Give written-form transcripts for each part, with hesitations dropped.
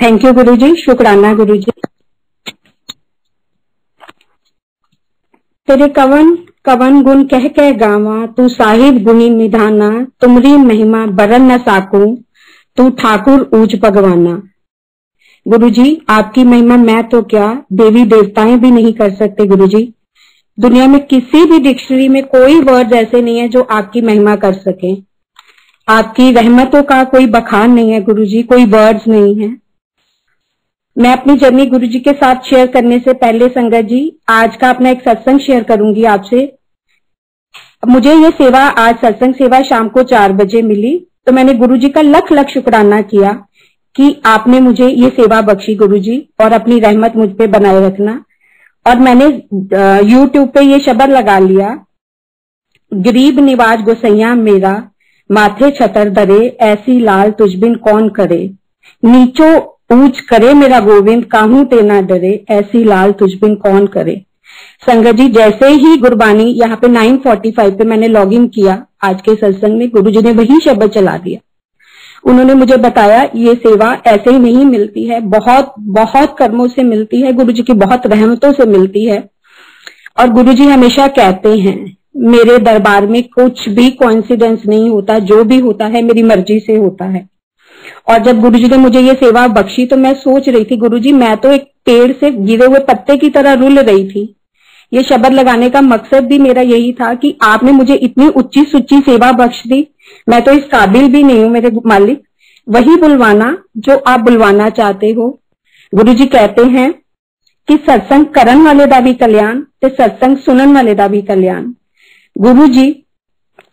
Thank you गुरुजी, शुक्राना गुरुजी। तेरे कवन कवन गुण कह कह गावा, तू साहिब गुणी निधाना, तुमरी महिमा बरन न साकू, तू ठाकुर ऊंच भगवाना। गुरुजी, आपकी महिमा मैं तो क्या, देवी देवताएं भी नहीं कर सकते गुरुजी। दुनिया में किसी भी डिक्शनरी में कोई वर्ड ऐसे नहीं है जो आपकी महिमा कर सके। आपकी रहमतों का कोई बखान नहीं है गुरुजी, कोई वर्ड्स नहीं है। मैं अपनी जर्नी गुरुजी के साथ शेयर करने से पहले संगत जी, आज का अपना एक सत्संग शेयर करूंगी आपसे। मुझे ये सेवा, आज सत्संग सेवा शाम को 4 बजे मिली, तो मैंने गुरुजी का लख लख शुक्राना किया कि आपने मुझे ये सेवा बख्शी गुरुजी, और अपनी रहमत मुझ पे बनाए रखना। और मैंने यूट्यूब पे ये शब्द लगा लिया, गरीब निवाज गोसैया मेरा, माथे छतर दरे, ऐसी लाल तुझ बिन कौन करे, नीचो ऊंच करे मेरा गोविंद, काहू ते ना डरे, ऐसी लाल तुझ बिन कौन करे। संगत जी, जैसे ही गुरबानी यहाँ पे 9:45 पे मैंने लॉग इन किया आज के सत्संग में, गुरुजी ने वही शब्द चला दिया। उन्होंने मुझे बताया ये सेवा ऐसे ही नहीं मिलती है, बहुत बहुत कर्मों से मिलती है, गुरुजी की बहुत रहमतों से मिलती है। और गुरुजी हमेशा कहते हैं मेरे दरबार में कुछ भी कोइंसिडेंस नहीं होता, जो भी होता है मेरी मर्जी से होता है। और जब गुरुजी ने मुझे ये सेवा बख्शी तो मैं सोच रही थी, गुरुजी मैं तो एक पेड़ से गिरे हुए पत्ते की तरह रुल रही थी। ये शब्द लगाने का मकसद भी मेरा यही था कि आपने मुझे इतनी उच्ची सुच्ची सेवा बख्श दी, मैं तो इस काबिल भी नहीं हूं मेरे मालिक, वही बुलवाना जो आप बुलवाना चाहते हो। गुरुजी कहते हैं कि सत्संग करन वाले दा भी कल्याण ते सत्संग सुनन वाले दा भी कल्याण। गुरुजी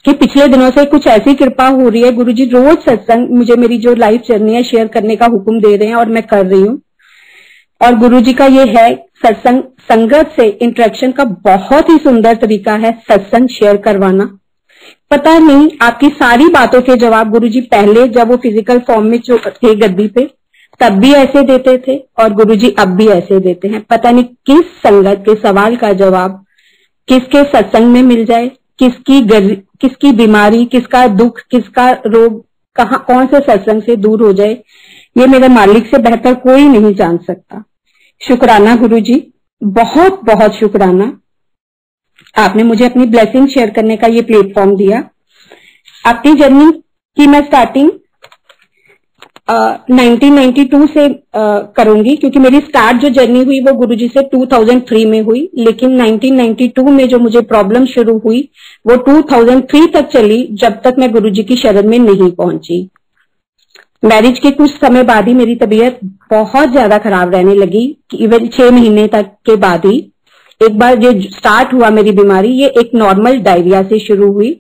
कि पिछले दिनों से कुछ ऐसी कृपा हो रही है, गुरुजी रोज सत्संग मुझे मेरी जो लाइफ जर्नी है शेयर करने का हुक्म दे रहे हैं और मैं कर रही हूँ। और गुरुजी का ये है सत्संग, संगत से इंटरेक्शन का बहुत ही सुंदर तरीका है सत्संग शेयर करवाना। पता नहीं आपकी सारी बातों के जवाब गुरुजी पहले जब वो फिजिकल फॉर्म में जो थे गद्दी पे तब भी ऐसे देते थे और गुरुजी अब भी ऐसे देते हैं। पता नहीं किस संगत के सवाल का जवाब किसके सत्संग में मिल जाए, किसकी बीमारी, किसका दुख, किसका रोग कहाँ कौन से सत्संग से दूर हो जाए, ये मेरे मालिक से बेहतर कोई नहीं जान सकता। शुक्राना गुरुजी, बहुत बहुत शुक्राना। आपने मुझे अपनी ब्लेसिंग शेयर करने का ये प्लेटफॉर्म दिया। अपनी जर्नी की मैं स्टार्टिंग 1992 से करूंगी, क्योंकि मेरी स्टार्ट जो जर्नी हुई वो गुरुजी से 2003 में हुई, लेकिन 1992 में जो मुझे प्रॉब्लम शुरू हुई वो 2003 तक चली, जब तक मैं गुरुजी की शरण में नहीं पहुंची। मैरिज के कुछ समय बाद ही मेरी तबीयत बहुत ज्यादा खराब रहने लगी, इवन 6 महीने तक के बाद ही एक बार जो स्टार्ट हुआ मेरी बीमारी, ये एक नॉर्मल डायरिया से शुरू हुई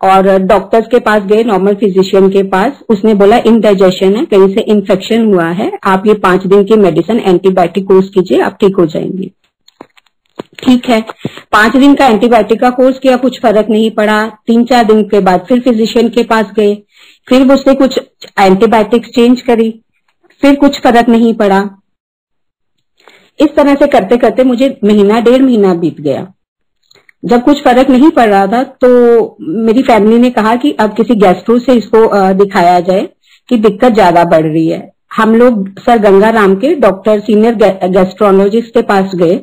और डॉक्टर्स के पास गए, नॉर्मल फिजिशियन के पास। उसने बोला इंडाइजेशन है, कहीं से इन्फेक्शन हुआ है, आप ये 5 दिन की मेडिसिन एंटीबायोटिक कोर्स कीजिए, आप ठीक हो जाएंगे। ठीक है, 5 दिन का एंटीबायोटिक का कोर्स किया, कुछ फर्क नहीं पड़ा। 3-4 दिन के बाद फिर फिजिशियन के पास गए, फिर उसने कुछ एंटीबायोटिक्स चेंज करी, फिर कुछ फर्क नहीं पड़ा। इस तरह से करते करते मुझे 1.5 महीना बीत गया। जब कुछ फर्क नहीं पड़ रहा था तो मेरी फैमिली ने कहा कि अब किसी गैस्ट्रो से इसको दिखाया जाए कि दिक्कत ज्यादा बढ़ रही है। हम लोग सर गंगाराम के डॉक्टर सीनियर गैस्ट्रोलॉजिस्ट के पास गए।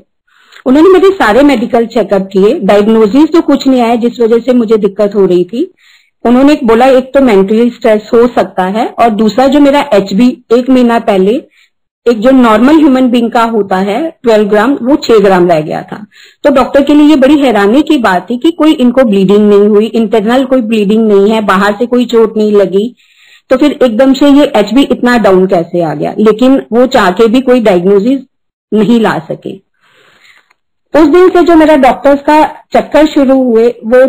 उन्होंने मेरे सारे मेडिकल चेकअप किए, डायग्नोसिस तो कुछ नहीं आया जिस वजह से मुझे दिक्कत हो रही थी। उन्होंने बोला एक तो मेंटली स्ट्रेस हो सकता है और दूसरा जो मेरा HB 1 महीना पहले एक जो नॉर्मल ह्यूमन बीइंग का होता है 12 ग्राम, वो 6 ग्राम रह गया था। तो डॉक्टर के लिए ये बड़ी हैरानी की बात थी कि कोई इनको ब्लीडिंग नहीं हुई, इंटरनल कोई ब्लीडिंग नहीं है, बाहर से कोई चोट नहीं लगी, तो फिर एकदम से ये HB इतना डाउन कैसे आ गया। लेकिन वो चाह के भी कोई डायग्नोसिस नहीं ला सके। उस दिन से जो मेरा डॉक्टर्स का चक्कर शुरू हुए वो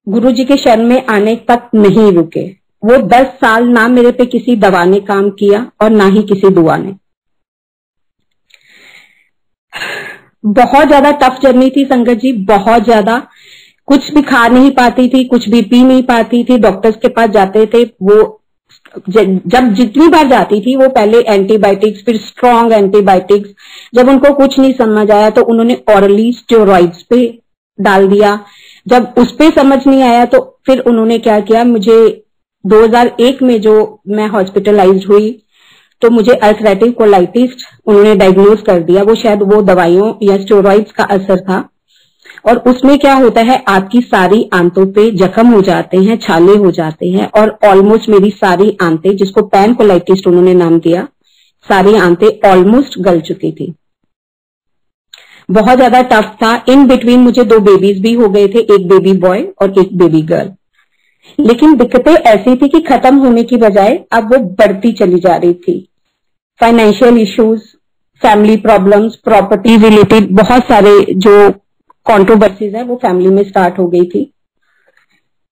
गुरुजी के शरण में आने तक नहीं रुके। वो 10 साल ना मेरे पे किसी दवा ने काम किया और ना ही किसी दुआ ने। बहुत ज्यादा टफ जर्नी थी संगत जी, बहुत ज्यादा। कुछ भी खा नहीं पाती थी, कुछ भी पी नहीं पाती थी। डॉक्टर्स के पास जाते थे, वो जब जितनी बार जाती थी वो पहले एंटीबायोटिक्स, फिर स्ट्रॉन्ग एंटीबायोटिक्स। जब उनको कुछ नहीं समझ आया तो उन्होंने ऑरली स्टेरॉइड्स पे डाल दिया। जब उस पे समझ नहीं आया तो फिर उन्होंने क्या किया, मुझे 2001 में जो मैं हॉस्पिटलाइज्ड हुई तो मुझे अल्सरेटिव कोलाइटिस उन्होंने डायग्नोज कर दिया। वो शायद वो दवाइयों या स्टेरॉइड्स का असर था। और उसमें क्या होता है, आपकी सारी आंतों पे जख्म हो जाते हैं, छाले हो जाते हैं, और ऑलमोस्ट मेरी सारी आंतें, जिसको पैनकोलाइटिस उन्होंने नाम दिया, सारी आंतें ऑलमोस्ट गल चुकी थी। बहुत ज्यादा टफ था। इन बिटवीन मुझे 2 बेबीज भी हो गए थे, एक बेबी बॉय और एक बेबी गर्ल। लेकिन दिक्कतें ऐसी थी कि खत्म होने की बजाय अब वो बढ़ती चली जा रही थी। Financial issues, family problems, property related बहुत सारे जो कंट्रोवर्सीज है वो फैमिली में स्टार्ट हो गई थी।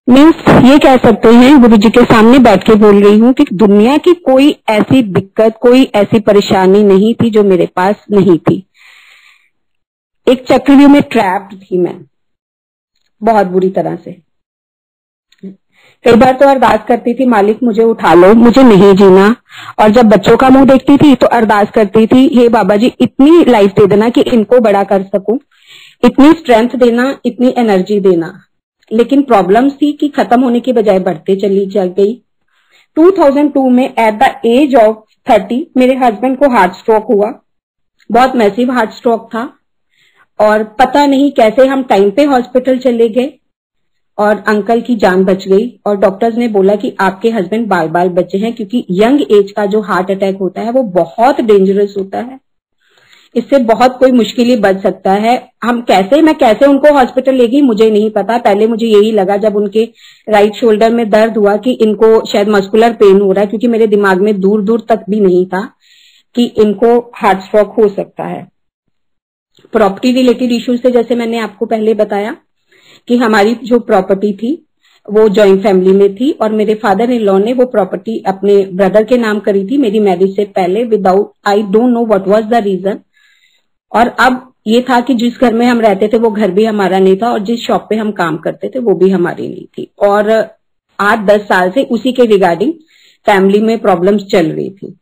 मीन्स ये कह सकते हैं, गुरु जी के सामने बैठ के बोल रही हूँ कि दुनिया की कोई ऐसी दिक्कत, कोई ऐसी परेशानी नहीं थी जो मेरे पास नहीं थी। एक चक्रव्यूह में ट्रैप्ड थी मैं, बहुत बुरी तरह से। कई बार तो अरदास करती थी, मालिक मुझे उठा लो, मुझे नहीं जीना। और जब बच्चों का मुंह देखती थी तो अरदास करती थी, हे बाबा जी इतनी लाइफ दे देना कि इनको बड़ा कर सकूं, इतनी स्ट्रेंथ देना, इतनी एनर्जी देना। लेकिन प्रॉब्लम्स थी कि खत्म होने की बजाय बढ़ते चली जा गई। 2002 में एट द एज ऑफ 30 मेरे हस्बैंड को हार्ट स्ट्रोक हुआ। बहुत मैसिव हार्ट स्ट्रोक था, और पता नहीं कैसे हम टाइम पे हॉस्पिटल चले गए और अंकल की जान बच गई। और डॉक्टर्स ने बोला कि आपके हस्बैंड बाल बाल बचे हैं, क्योंकि यंग एज का जो हार्ट अटैक होता है वो बहुत डेंजरस होता है। इससे बहुत कोई मुश्किल ही बच सकता है। मैं कैसे उनको हॉस्पिटल ले गई मुझे नहीं पता। पहले मुझे यही लगा जब उनके राइट शोल्डर में दर्द हुआ कि इनको शायद मस्कुलर पेन हो रहा है, क्योंकि मेरे दिमाग में दूर दूर तक भी नहीं था कि इनको हार्ट स्ट्रोक हो सकता है। प्रॉपर्टी रिलेटेड इश्यूज से, जैसे मैंने आपको पहले बताया कि हमारी जो प्रॉपर्टी थी वो जॉइंट फैमिली में थी, और मेरे फादर इन लॉ ने वो प्रॉपर्टी अपने ब्रदर के नाम करी थी मेरी मैरिज से पहले, without, I don't know what was the reason. और अब ये था कि जिस घर में हम रहते थे वो घर भी हमारा नहीं था, और जिस शॉप पे हम काम करते थे वो भी हमारी नहीं थी। और 8-10 साल से उसी के रिगार्डिंग फैमिली में प्रॉब्लम्स चल रही थी।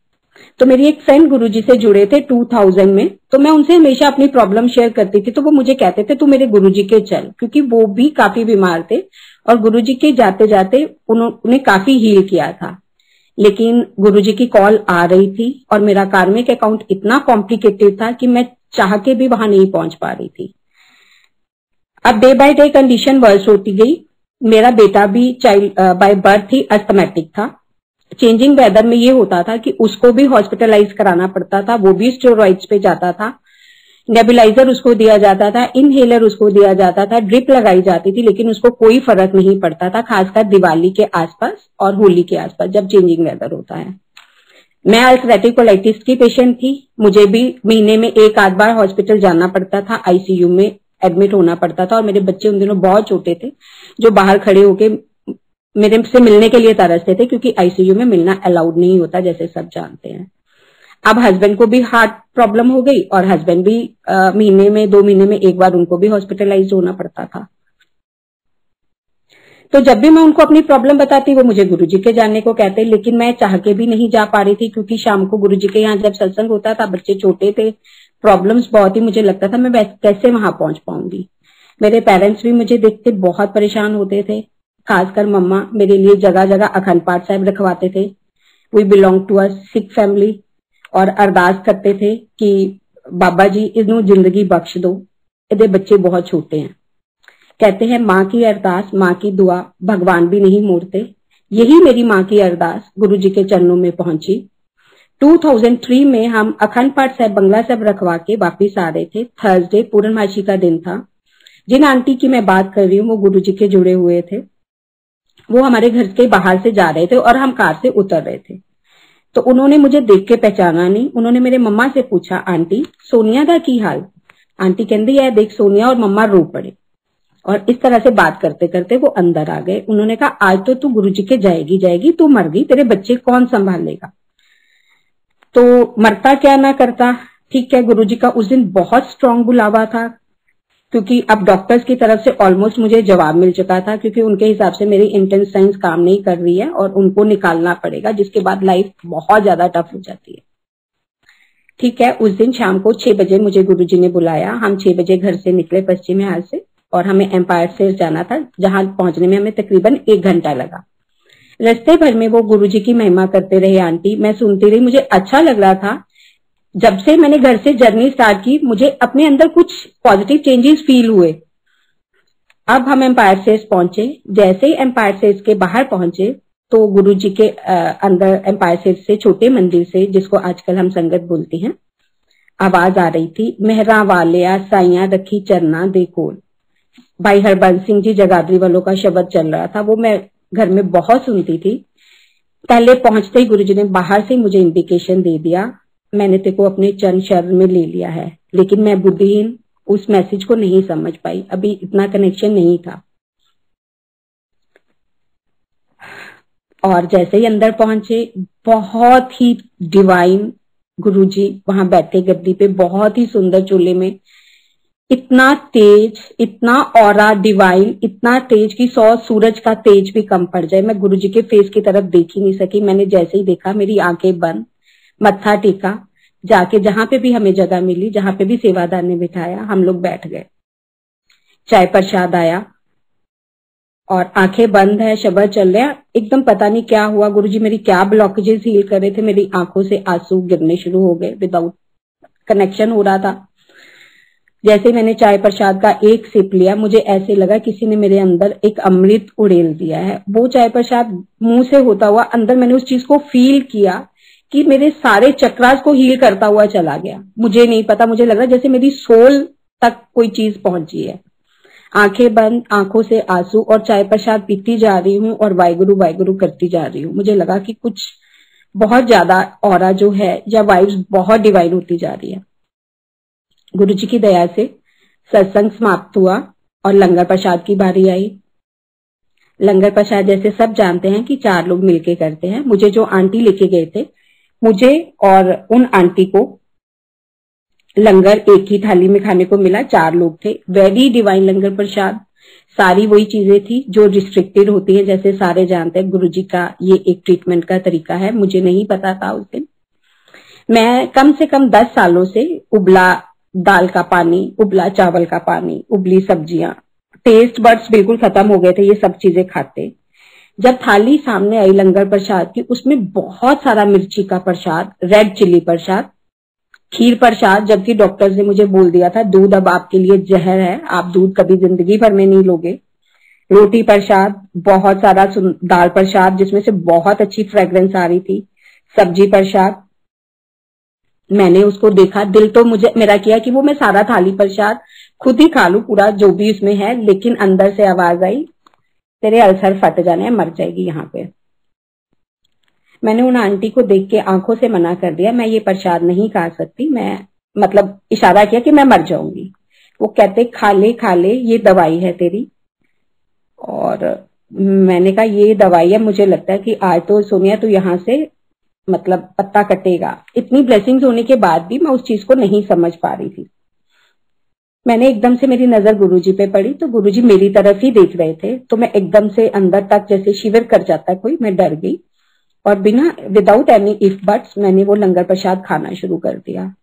तो मेरी एक फ्रेंड गुरुजी से जुड़े थे 2000 में, तो मैं उनसे हमेशा अपनी प्रॉब्लम शेयर करती थी। तो वो मुझे कहते थे तू मेरे गुरुजी के चल, क्योंकि वो भी काफी बीमार थे और गुरुजी के जाते जाते उन्हें काफी हील किया था। लेकिन गुरुजी की कॉल आ रही थी और मेरा कार्मिक अकाउंट इतना कॉम्प्लिकेटेड था कि मैं चाह के भी वहां नहीं पहुंच पा रही थी। अब day by day condition worse होती गई। मेरा बेटा भी चाइल्ड बाय बर्थ ही अस्थमैटिक था। चेंजिंग वेदर में ये होता था कि उसको भी हॉस्पिटलाइज कराना पड़ता था, वो भी स्टेरॉइड्स पे जाता था, नेबुलाइजर उसको दिया जाता था, इनहेलर उसको दिया जाता था, ड्रिप लगाई जाती थी, लेकिन उसको कोई फर्क नहीं पड़ता था, खासकर दिवाली के आसपास और होली के आसपास जब चेंजिंग वेदर होता है। मैं अल्सरेटिव कोलाइटिस की पेशेंट थी, मुझे भी महीने में 1-8 बार हॉस्पिटल जाना पड़ता था, आईसीयू में एडमिट होना पड़ता था। और मेरे बच्चे उन दिनों बहुत छोटे थे, जो बाहर खड़े होके मेरे से मिलने के लिए तरसते थे, क्योंकि आईसीयू में मिलना अलाउड नहीं होता, जैसे सब जानते हैं। अब हस्बैंड को भी हार्ट प्रॉब्लम हो गई, और हस्बैंड भी महीने में 2 महीने में 1 बार उनको भी हॉस्पिटलाइज होना पड़ता था। तो जब भी मैं उनको अपनी प्रॉब्लम बताती वो मुझे गुरुजी के जाने को कहते, लेकिन मैं चाह के भी नहीं जा पा रही थी, क्योंकि शाम को गुरुजी के यहाँ जब सत्संग होता था, बच्चे छोटे थे, प्रॉब्लम्स बहुत ही, मुझे लगता था मैं कैसे वहां पहुंच पाऊंगी। मेरे पेरेंट्स भी मुझे देख के बहुत परेशान होते थे, खासकर मम्मा मेरे लिए जगह जगह अखंड पाठ साहिब रखवाते थे। We belong to a Sikh family, और अरदास करते थे कि बाबा जी इन्हों जिंदगी बख्श दो, इधर बच्चे बहुत छोटे हैं। कहते हैं माँ की अरदास, माँ की दुआ भगवान भी नहीं मोड़ते। यही मेरी माँ की अरदास गुरुजी के चरणों में पहुंची। 2003 में हम अखंड पाठ साहिब बंगला साहिब रखवा के वापिस आ रहे थे। थर्सडे पूर्णमासी का दिन था। जिन आंटी की मैं बात कर रही हूँ वो गुरुजी के जुड़े हुए थे। वो हमारे घर के बाहर से जा रहे थे और हम कार से उतर रहे थे। तो उन्होंने मुझे देख के पहचाना नहीं। उन्होंने मेरे मम्मा से पूछा, आंटी सोनिया का की हाल? आंटी कहती है देख सोनिया, और मम्मा रो पड़े। और इस तरह से बात करते करते वो अंदर आ गए। उन्होंने कहा आज तो तू गुरुजी के जाएगी, तू मर गई, तेरे बच्चे कौन संभालेगा? तो मरता क्या ना करता, ठीक है। गुरुजी का उस दिन बहुत स्ट्रांग बुलावा था, क्योंकि अब डॉक्टर्स की तरफ से ऑलमोस्ट मुझे जवाब मिल चुका था, क्योंकि उनके हिसाब से मेरी इंटेस्टाइन्स काम नहीं कर रही है और उनको निकालना पड़ेगा, जिसके बाद लाइफ बहुत ज्यादा टफ हो जाती है। ठीक है, उस दिन शाम को 6 बजे मुझे गुरुजी ने बुलाया। हम 6 बजे घर से निकले पश्चिमी हाल से, और हमें एम्पायर स्टेट जाना था, जहां पहुंचने में हमें तकरीबन 1 घंटा लगा। रास्ते भर में वो गुरुजी की महिमा करते रहे आंटी, मैं सुनती रही, मुझे अच्छा लग रहा था। जब से मैंने घर से जर्नी स्टार्ट की मुझे अपने अंदर कुछ पॉजिटिव चेंजेस फील हुए। अब हम एम्पायर स्टेज पहुंचे, जैसे ही एम्पायर स्टेज के बाहर पहुंचे तो गुरुजी के अंदर एम्पायर स्टेज से छोटे मंदिर से, जिसको आजकल हम संगत बोलते हैं, आवाज आ रही थी, मेहरा वालिया साइया रखी चरना देखो। भाई हरबंस सिंह जी जगाधरी वालों का शब्द चल रहा था, वो मैं घर में बहुत सुनती थी। पहले पहुंचते ही गुरुजी ने बाहर से मुझे इंडिकेशन दे दिया, मैंने तेरे को अपने चरण शरण में ले लिया है। लेकिन मैं बुद्धिहीन उस मैसेज को नहीं समझ पाई, अभी इतना कनेक्शन नहीं था। और जैसे ही अंदर पहुंचे, बहुत ही डिवाइन गुरुजी वहां बैठे गद्दी पे, बहुत ही सुंदर चूल्हे में, इतना तेज, इतना ऑरा डिवाइन, इतना तेज कि 100 सूरज का तेज भी कम पड़ जाए। मैं गुरुजी के फेस की तरफ देख ही नहीं सकी। मैंने जैसे ही देखा मेरी आंखें बंद, मत्था टेका, जाके जहां पे भी हमें जगह मिली, जहां पे भी सेवादार ने बिठाया, हम लोग बैठ गए। चाय प्रसाद आया और आंखें बंद है, शब्द चल रहा है। एकदम पता नहीं क्या हुआ, गुरुजी मेरी क्या ब्लॉकेजेस हील कर रहे थे, मेरी आंखों से आंसू गिरने शुरू हो गए, विदाउट कनेक्शन हो रहा था। जैसे ही मैंने चाय प्रसाद का एक सिप लिया, मुझे ऐसे लगा किसी ने मेरे अंदर एक अमृत उड़ेल दिया है। वो चाय प्रसाद मुंह से होता हुआ अंदर मैंने उस चीज को फील किया कि मेरे सारे चक्रास को हील करता हुआ चला गया। मुझे नहीं पता, मुझे लग रहा जैसे मेरी सोल तक कोई चीज पहुंची है। आंखें बंद, आंखों से आंसू, और चाय प्रसाद पीती जा रही हूँ और वाहिगुरु वाहिगुरु करती जा रही हूँ। मुझे लगा कि कुछ बहुत ज्यादा ऑरा जो है या वाइब्स बहुत डिवाइन होती जा रही है। गुरुजी की दया से सत्संग समाप्त हुआ और लंगर प्रसाद की बारी आई। लंगर प्रसाद जैसे सब जानते हैं कि 4 लोग मिलके करते हैं। मुझे जो आंटी लेके गए थे, मुझे और उन आंटी को लंगर एक ही थाली में खाने को मिला। 4 लोग थे। वेरी डिवाइन लंगर प्रसाद, सारी वही चीजें थी जो रिस्ट्रिक्टेड होती हैं, जैसे सारे जानते हैं गुरुजी का ये एक ट्रीटमेंट का तरीका है। मुझे नहीं पता था उस दिन। मैं कम से कम 10 सालों से उबला दाल का पानी, उबला चावल का पानी, उबली सब्जियां, टेस्ट बड्स बिल्कुल खत्म हो गए थे ये सब चीजें खाते। जब थाली सामने आई लंगर प्रसाद की, उसमें बहुत सारा मिर्ची का प्रसाद, रेड चिल्ली प्रसाद, खीर प्रसाद, जबकि डॉक्टर्स ने मुझे बोल दिया था दूध अब आपके लिए जहर है, आप दूध कभी जिंदगी भर में नहीं लोगे। रोटी प्रसाद, बहुत सारा दाल प्रसाद जिसमें से बहुत अच्छी फ्रेग्रेंस आ रही थी, सब्जी प्रसाद। मैंने उसको देखा, दिल तो मुझे मेरा किया कि वो मैं सारा थाली प्रसाद खुद ही खा लूं पूरा जो भी इसमें है, लेकिन अंदर से आवाज आई तेरे अल्सर फट जाने, मर जाएगी यहाँ पे। मैंने उन आंटी को देख के आंखों से मना कर दिया, मैं ये प्रसाद नहीं खा सकती, मैं मतलब इशारा किया कि मैं मर जाऊंगी। वो कहते खा ले ये दवाई है तेरी। और मैंने कहा ये दवाई है, मुझे लगता है कि आज तो सोनिया तू यहाँ से मतलब पत्ता कटेगा। इतनी ब्लेसिंग्स होने के बाद भी मैं उस चीज को नहीं समझ पा रही थी। मैंने एकदम से मेरी नजर गुरुजी पे पड़ी तो गुरुजी मेरी तरफ ही देख रहे थे, तो मैं एकदम से अंदर तक जैसे शिविर कर जाता है कोई, मैं डर गई और बिना विदाउट एनी इफ बट्स मैंने वो लंगर प्रसाद खाना शुरू कर दिया।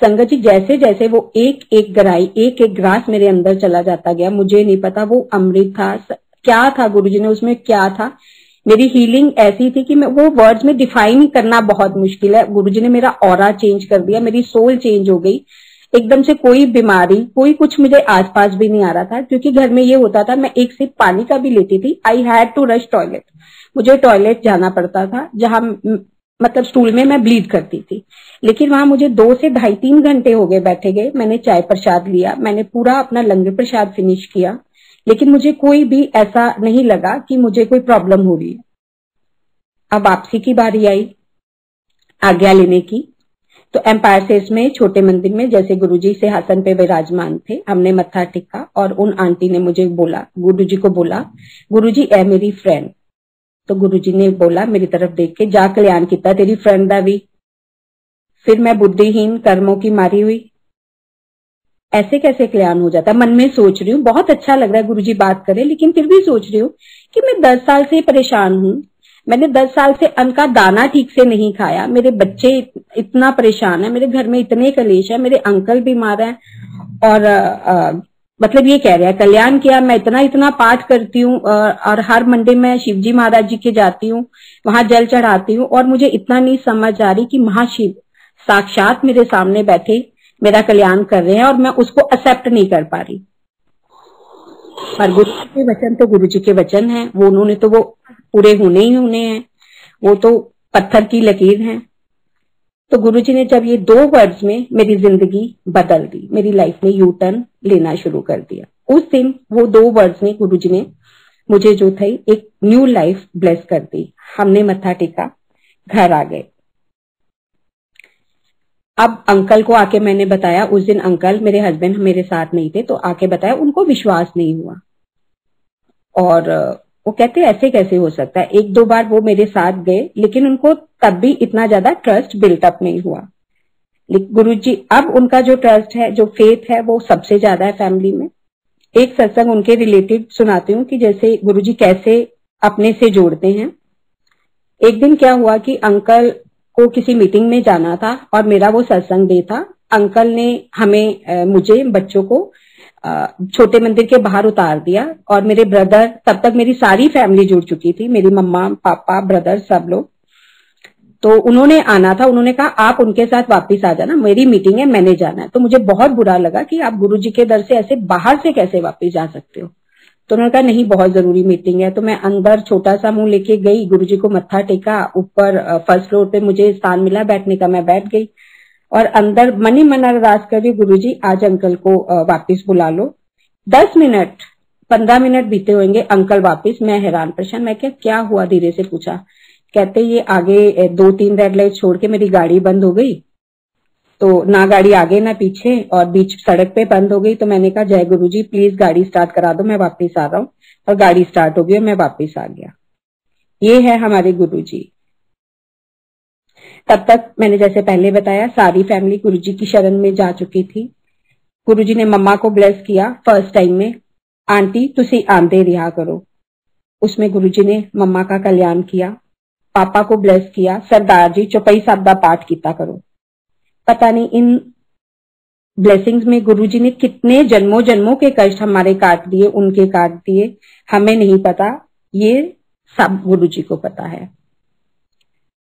संगत जी जैसे जैसे वो एक एक गराई, एक एक ग्रास मेरे अंदर चला जाता गया, मुझे नहीं पता वो अमृत था क्या था, गुरुजी ने उसमें क्या था। मेरी हीलिंग ऐसी थी कि मैं वो वर्ड्स में डिफाइन करना बहुत मुश्किल है। गुरुजी ने मेरा ऑरा चेंज कर दिया, मेरी सोल चेंज हो गई एकदम से। कोई बीमारी, कोई कुछ मुझे आसपास भी नहीं आ रहा था, क्योंकि घर में ये होता था मैं एक सिप पानी का भी लेती थी, I had to rush toilet, मुझे टॉयलेट जाना पड़ता था, जहां मतलब स्टूल में मैं ब्लीड करती थी। लेकिन वहां मुझे 2 से 2.5-3 घंटे हो गए बैठे गए। मैंने चाय प्रसाद लिया, मैंने पूरा अपना लंगर प्रसाद फिनिश किया, लेकिन मुझे कोई भी ऐसा नहीं लगा कि मुझे कोई प्रॉब्लम हो रही है। अब वापसी की बारी आई आज्ञा लेने की, तो एम्पायर स्टेट में छोटे मंदिर में जैसे गुरुजी सिंहासन पे विराजमान थे, हमने मत्था टेका और उन आंटी ने मुझे बोला, गुरुजी को बोला, गुरुजी ए मेरी फ्रेंड। तो गुरुजी ने बोला मेरी तरफ देख के, जा कल्याण किता तेरी फ्रेंड दा भी। फिर मैं बुद्धिहीन कर्मों की मारी हुई, ऐसे कैसे कल्याण हो जाता। मन में सोच रही हूँ बहुत अच्छा लग रहा है गुरुजी बात करे, लेकिन फिर भी सोच रही हूँ कि मैं 10 साल से परेशान हूँ, मैंने 10 साल से अन्न का दाना ठीक से नहीं खाया, मेरे बच्चे इतना परेशान है, मेरे घर में इतने कलेश है, मेरे अंकल बीमार हैं और मतलब ये कह रहे हैं कल्याण किया, मैं इतना इतना पाठ करती हूँ और हर मंडे में शिवजी महाराज जी के जाती हूँ, वहां जल चढ़ाती हूँ, और मुझे इतना नहीं समझ आ रही कि महाशिव साक्षात मेरे सामने बैठे मेरा कल्याण कर रहे हैं और मैं उसको एक्सेप्ट नहीं कर पा रही। पर गुरु जी के वचन तो गुरु जी के वचन हैं, वो उन्होंने तो वो पूरे होने ही होने हैं, वो तो पत्थर की लकीर है। तो गुरुजी ने जब ये 2 वर्ड्स में मेरी जिंदगी बदल दी, मेरी लाइफ में यू टर्न लेना शुरू कर दिया। उस दिन वो 2 वर्ड्स में गुरुजी ने मुझे जो थी एक न्यू लाइफ ब्लेस कर दी। हमने मत्था टेका, घर आ गए। अब अंकल को आके मैंने बताया, उस दिन अंकल मेरे हस्बैंड मेरे साथ नहीं थे, तो आके बताया, उनको विश्वास नहीं हुआ और वो कहते ऐसे कैसे हो सकता है। 1-2 बार वो मेरे साथ गए, लेकिन उनको तब भी इतना ज्यादा ट्रस्ट बिल्टअप नहीं हुआ। गुरुजी अब उनका जो ट्रस्ट है, जो फेथ है, वो सबसे ज्यादा है फैमिली में। एक सत्संग उनके रिलेटेड सुनाती हूँ कि जैसे गुरुजी कैसे अपने से जोड़ते हैं। एक दिन क्या हुआ कि अंकल को किसी मीटिंग में जाना था और मेरा वो सत्संग डे था। अंकल ने हमें मुझे बच्चों को छोटे मंदिर के बाहर उतार दिया और मेरे ब्रदर, तब तक मेरी सारी फैमिली जुड़ चुकी थी, मेरी मम्मा पापा ब्रदर सब लोग, तो उन्होंने आना था। उन्होंने कहा आप उनके साथ वापस आ जाना, मेरी मीटिंग है, मैंने जाना है। तो मुझे बहुत बुरा लगा कि आप गुरुजी के दर से ऐसे बाहर से कैसे वापस जा सकते हो। तो उन्होंने कहा नहीं बहुत जरूरी मीटिंग है। तो मैं अंदर छोटा सा मुंह लेके गई, गुरुजी को मत्था टेका, ऊपर फर्स्ट फ्लोर पे मुझे स्थान मिला बैठने का, मैं बैठ गई और अंदर मन ही मन अरदास कर रही, गुरुजी आज अंकल को वापस बुला लो। 10 मिनट 15 मिनट बीते होंगे, अंकल वापस। मैं हैरान परेशान, मैं क्या हुआ, धीरे से पूछा। कहते ये आगे 2-3 रेड लाइट छोड़ के मेरी गाड़ी बंद हो गई, तो ना गाड़ी आगे ना पीछे, और बीच सड़क पे बंद हो गई। तो मैंने कहा जय गुरुजी प्लीज गाड़ी स्टार्ट करा दो, मैं वापस आ रहा हूँ। और गाड़ी स्टार्ट हो गई और मैं वापस आ गया। ये है हमारे गुरुजी। तब तक मैंने जैसे पहले बताया सारी फैमिली गुरुजी की शरण में जा चुकी थी। गुरुजी ने मम्मा को ब्लेस किया फर्स्ट टाइम में, आंटी तुसी आंदे रिहा करो। उसमें गुरुजी ने मम्मा का कल्याण किया। पापा को ब्लेस किया, सरदार जी चौपाई साहब दा पाठ किया करो। पता नहीं इन ब्लेसिंग्स में गुरुजी ने कितने जन्मों जन्मों के कष्ट हमारे काट दिए, उनके काट दिए, हमें नहीं पता, ये सब गुरुजी को पता है।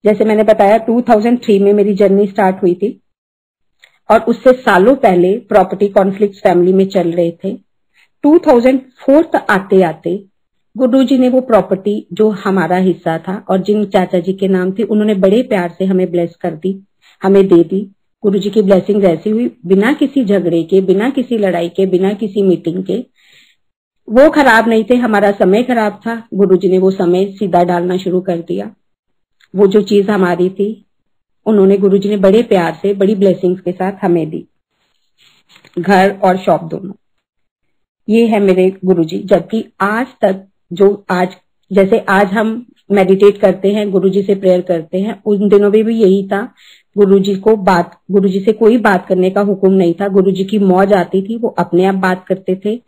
जैसे मैंने बताया 2003 में मेरी जर्नी स्टार्ट हुई थी और उससे सालों पहले प्रॉपर्टी कॉन्फ्लिक्ट फैमिली में चल रहे थे। 2004 तक आते आते गुरुजी ने वो प्रॉपर्टी जो हमारा हिस्सा था और जिन चाचा जी के नाम थे, उन्होंने बड़े प्यार से हमें ब्लेस कर दी, हमें दे दी। गुरुजी की ब्लेसिंग ऐसी हुई, बिना किसी झगड़े के, बिना किसी लड़ाई के, बिना किसी मीटिंग के। वो खराब नहीं थे, हमारा समय खराब था, गुरुजी ने वो समय सीधा डालना शुरू कर दिया। वो जो चीज हमारी थी उन्होंने, गुरुजी ने बड़े प्यार से, बड़ी ब्लेसिंग्स के साथ हमें दी, घर और शॉप दोनों। ये है मेरे गुरुजी। जबकि आज तक जैसे आज हम मेडिटेट करते हैं, गुरुजी से प्रेयर करते हैं, उन दिनों में भी यही था। गुरुजी से कोई बात करने का हुक्म नहीं था। गुरुजी की मौज आती थी, वो अपने आप बात करते थे।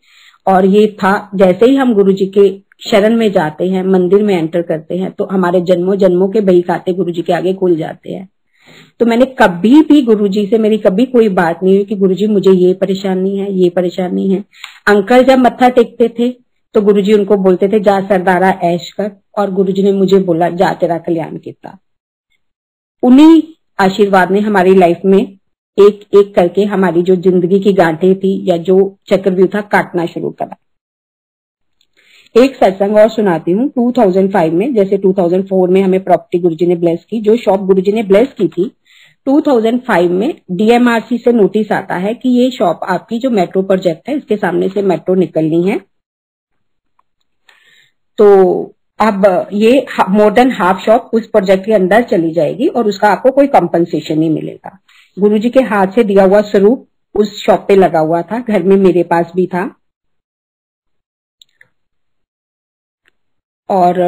और ये था जैसे ही हम गुरुजी के शरण में जाते हैं, मंदिर में एंटर करते हैं, तो हमारे जन्मों जन्मों के बही खाते गुरुजी के आगे खुल जाते हैं। तो मैंने कभी भी गुरुजी से, मेरी कभी कोई बात नहीं हुई कि गुरुजी मुझे ये परेशानी है, ये परेशानी है। अंकल जब मत्था टेकते थे तो गुरुजी उनको बोलते थे जा सरदारा ऐश कर, और गुरुजी ने मुझे बोला जा तेरा कल्याण किया। उन्हीं आशीर्वाद ने हमारी लाइफ में एक एक करके हमारी जो जिंदगी की गांठें थी या जो चक्रव्यूह था काटना शुरू करा। एक सत्संग और सुनाती हूँ। 2005 में, जैसे 2004 में हमें प्रॉपर्टी गुरुजी ने ब्लेस की, जो शॉप गुरुजी ने ब्लेस की थी, 2005 में डीएमआरसी से नोटिस आता है कि ये शॉप आपकी जो मेट्रो प्रोजेक्ट है, इसके सामने से मेट्रो निकलनी है, तो अब ये मोर देन हाफ शॉप उस प्रोजेक्ट के अंदर चली जाएगी और उसका आपको कोई कंपनसेशन नहीं मिलेगा। गुरुजी के हाथ से दिया हुआ स्वरूप उस शॉप पे लगा हुआ था, घर में मेरे पास भी था। और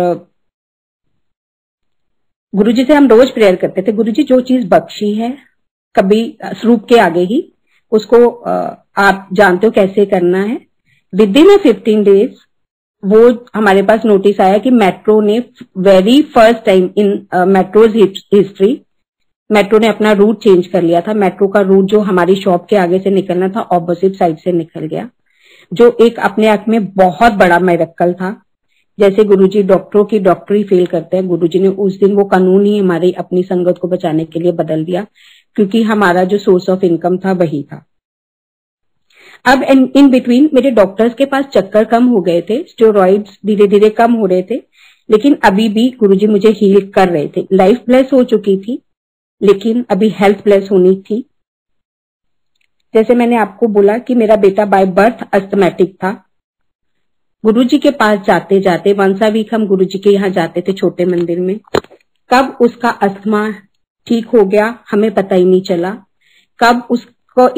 गुरुजी से हम रोज प्रेयर करते थे, गुरुजी जो चीज बख्शी है, कभी स्वरूप के आगे ही उसको आप जानते हो कैसे करना है। विद इन 15 डेज वो हमारे पास नोटिस आया कि मेट्रो ने very first time in metros history, metro ने अपना रूट चेंज कर लिया था। मेट्रो का रूट जो हमारी शॉप के आगे से निकलना था, ऑपोजिट साइड से निकल गया। जो एक अपने आप में बहुत बड़ा मिरेकल था। जैसे गुरुजी डॉक्टरों की डॉक्टरी फेल करते हैं, गुरुजी ने उस दिन वो कानून ही हमारी अपनी संगत को बचाने के लिए बदल दिया, क्योंकि हमारा जो सोर्स ऑफ इनकम था वही था। अब इन बिटवीन मेरे डॉक्टर्स के पास चक्कर कम हो गए थे, स्टेरॉइड्स धीरे धीरे कम हो रहे थे, लेकिन अभी भी गुरुजी मुझे हील कर रहे थे। लाइफ ब्लेस हो चुकी थी, लेकिन अभी हेल्थ ब्लेस होनी थी। जैसे मैंने आपको बोला कि मेरा बेटा बाय बर्थ अस्थमैटिक था। गुरुजी के पास जाते जाते वंस अ वीक हम गुरुजी के यहाँ जाते थे छोटे मंदिर में। कब उसका अस्थमा ठीक हो गया हमें पता ही नहीं चला, कब उसको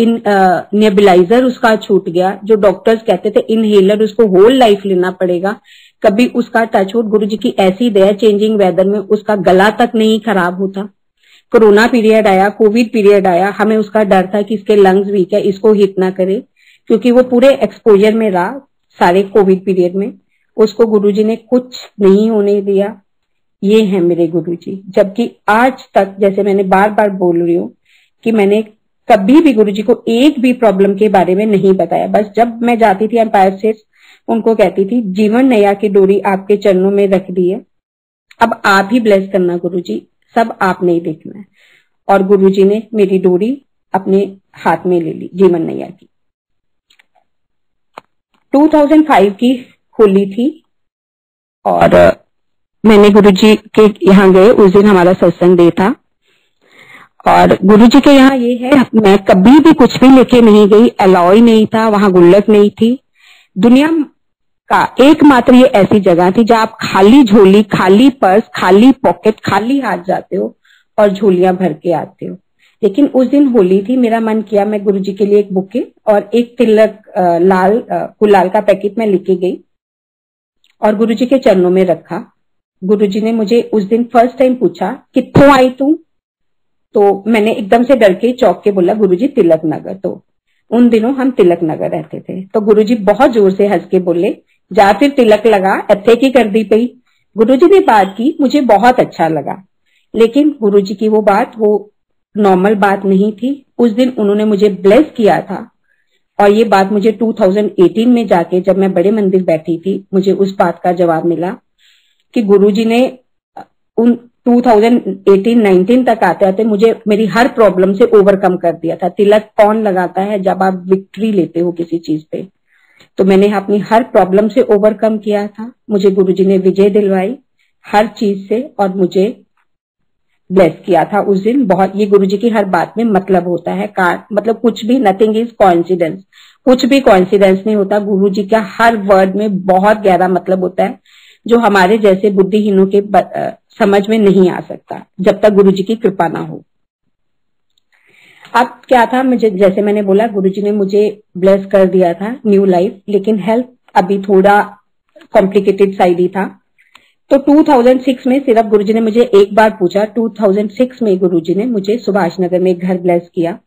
नेबुलाइजर उसका छूट गया, जो डॉक्टर्स कहते थे इनहेलर उसको होल लाइफ लेना पड़ेगा, कभी उसका टचवुड गुरुजी की ऐसी दया चेंजिंग वेदर में उसका गला तक नहीं खराब होता। कोरोना पीरियड आया, कोविड पीरियड आया, हमें उसका डर था कि इसके लंग्स वीक है, इसको हिट ना करे, क्योंकि वो पूरे एक्सपोजर में रहा सारे कोविड पीरियड में। उसको गुरुजी ने कुछ नहीं होने दिया। ये है मेरे गुरुजी। जबकि आज तक, जैसे मैंने बार बार बोल रही हूँ, कि मैंने कभी भी गुरुजी को एक भी प्रॉब्लम के बारे में नहीं बताया। बस जब मैं जाती थी एम्पायर स्टेट, उनको कहती थी जीवन नैया की डोरी आपके चरणों में रख दी है, अब आप ही ब्लेस करना गुरुजी, सब आपने ही देखना है। और गुरुजी ने मेरी डोरी अपने हाथ में ले ली जीवन नैया की। 2005 की होली थी और मैंने गुरुजी के यहाँ गए, उस दिन हमारा सत्संग डे था। और गुरुजी के यहाँ ये है, मैं कभी भी कुछ भी लेके नहीं गई, अलाउ नहीं था, वहां गुल्लक नहीं थी। दुनिया का एकमात्र ये ऐसी जगह थी जहां आप खाली झोली, खाली पर्स, खाली पॉकेट, खाली हाथ जाते हो और झोलियां भर के आते हो। लेकिन उस दिन होली थी, मेरा मन किया मैं गुरुजी के लिए एक बुके और एक तिलक लाल गुलाल का पैकेट में लेके गई और गुरुजी के चरणों में रखा। गुरुजी ने मुझे उस दिन फर्स्ट टाइम पूछा कित्थों आई तू, तो मैंने एकदम से डर के चौंक के बोला गुरुजी तिलक नगर। तो उन दिनों हम तिलक नगर रहते थे। तो गुरुजी बहुत जोर से हंस के बोले जा फिर तिलक लगा, अत्थे की कर दी पई। गुरुजी ने बात की, मुझे बहुत अच्छा लगा, लेकिन गुरुजी की वो बात वो नॉर्मल बात नहीं थी। उस दिन उन्होंने मुझे ब्लेस किया था और ये बात मुझे 2018 में जाके, जब मैं बड़े मंदिर बैठी थी, मुझे उस बात का जवाब मिला कि गुरुजी ने उन 2018-19 तक आते आते मुझे मेरी हर प्रॉब्लम से ओवरकम कर दिया था। तिलक कौन लगाता है जब आप विक्ट्री लेते हो किसी चीज पे, तो मैंने अपनी हर प्रॉब्लम से ओवरकम किया था। मुझे गुरुजी ने विजय दिलवाई हर चीज से और मुझे ब्लेस किया था उस दिन बहुत। ये गुरुजी की हर बात में मतलब होता है, मतलब कुछ भी, नथिंग इज कोइंसिडेंस, कुछ भी कोइंसिडेंस नहीं होता। गुरुजी का हर वर्ड में बहुत गहरा मतलब होता है, जो हमारे जैसे बुद्धिहीनों के समझ में नहीं आ सकता जब तक गुरुजी की कृपा ना हो। अब क्या था, मुझे जैसे मैंने बोला गुरुजी ने मुझे ब्लेस कर दिया था न्यू लाइफ, लेकिन हेल्थ अभी थोड़ा कॉम्प्लिकेटेड साइड ही था। तो 2006 में सिर्फ गुरुजी ने मुझे एक बार पूछा। 2006 में गुरुजी ने मुझे सुभाष नगर में एक घर ब्लेस किया,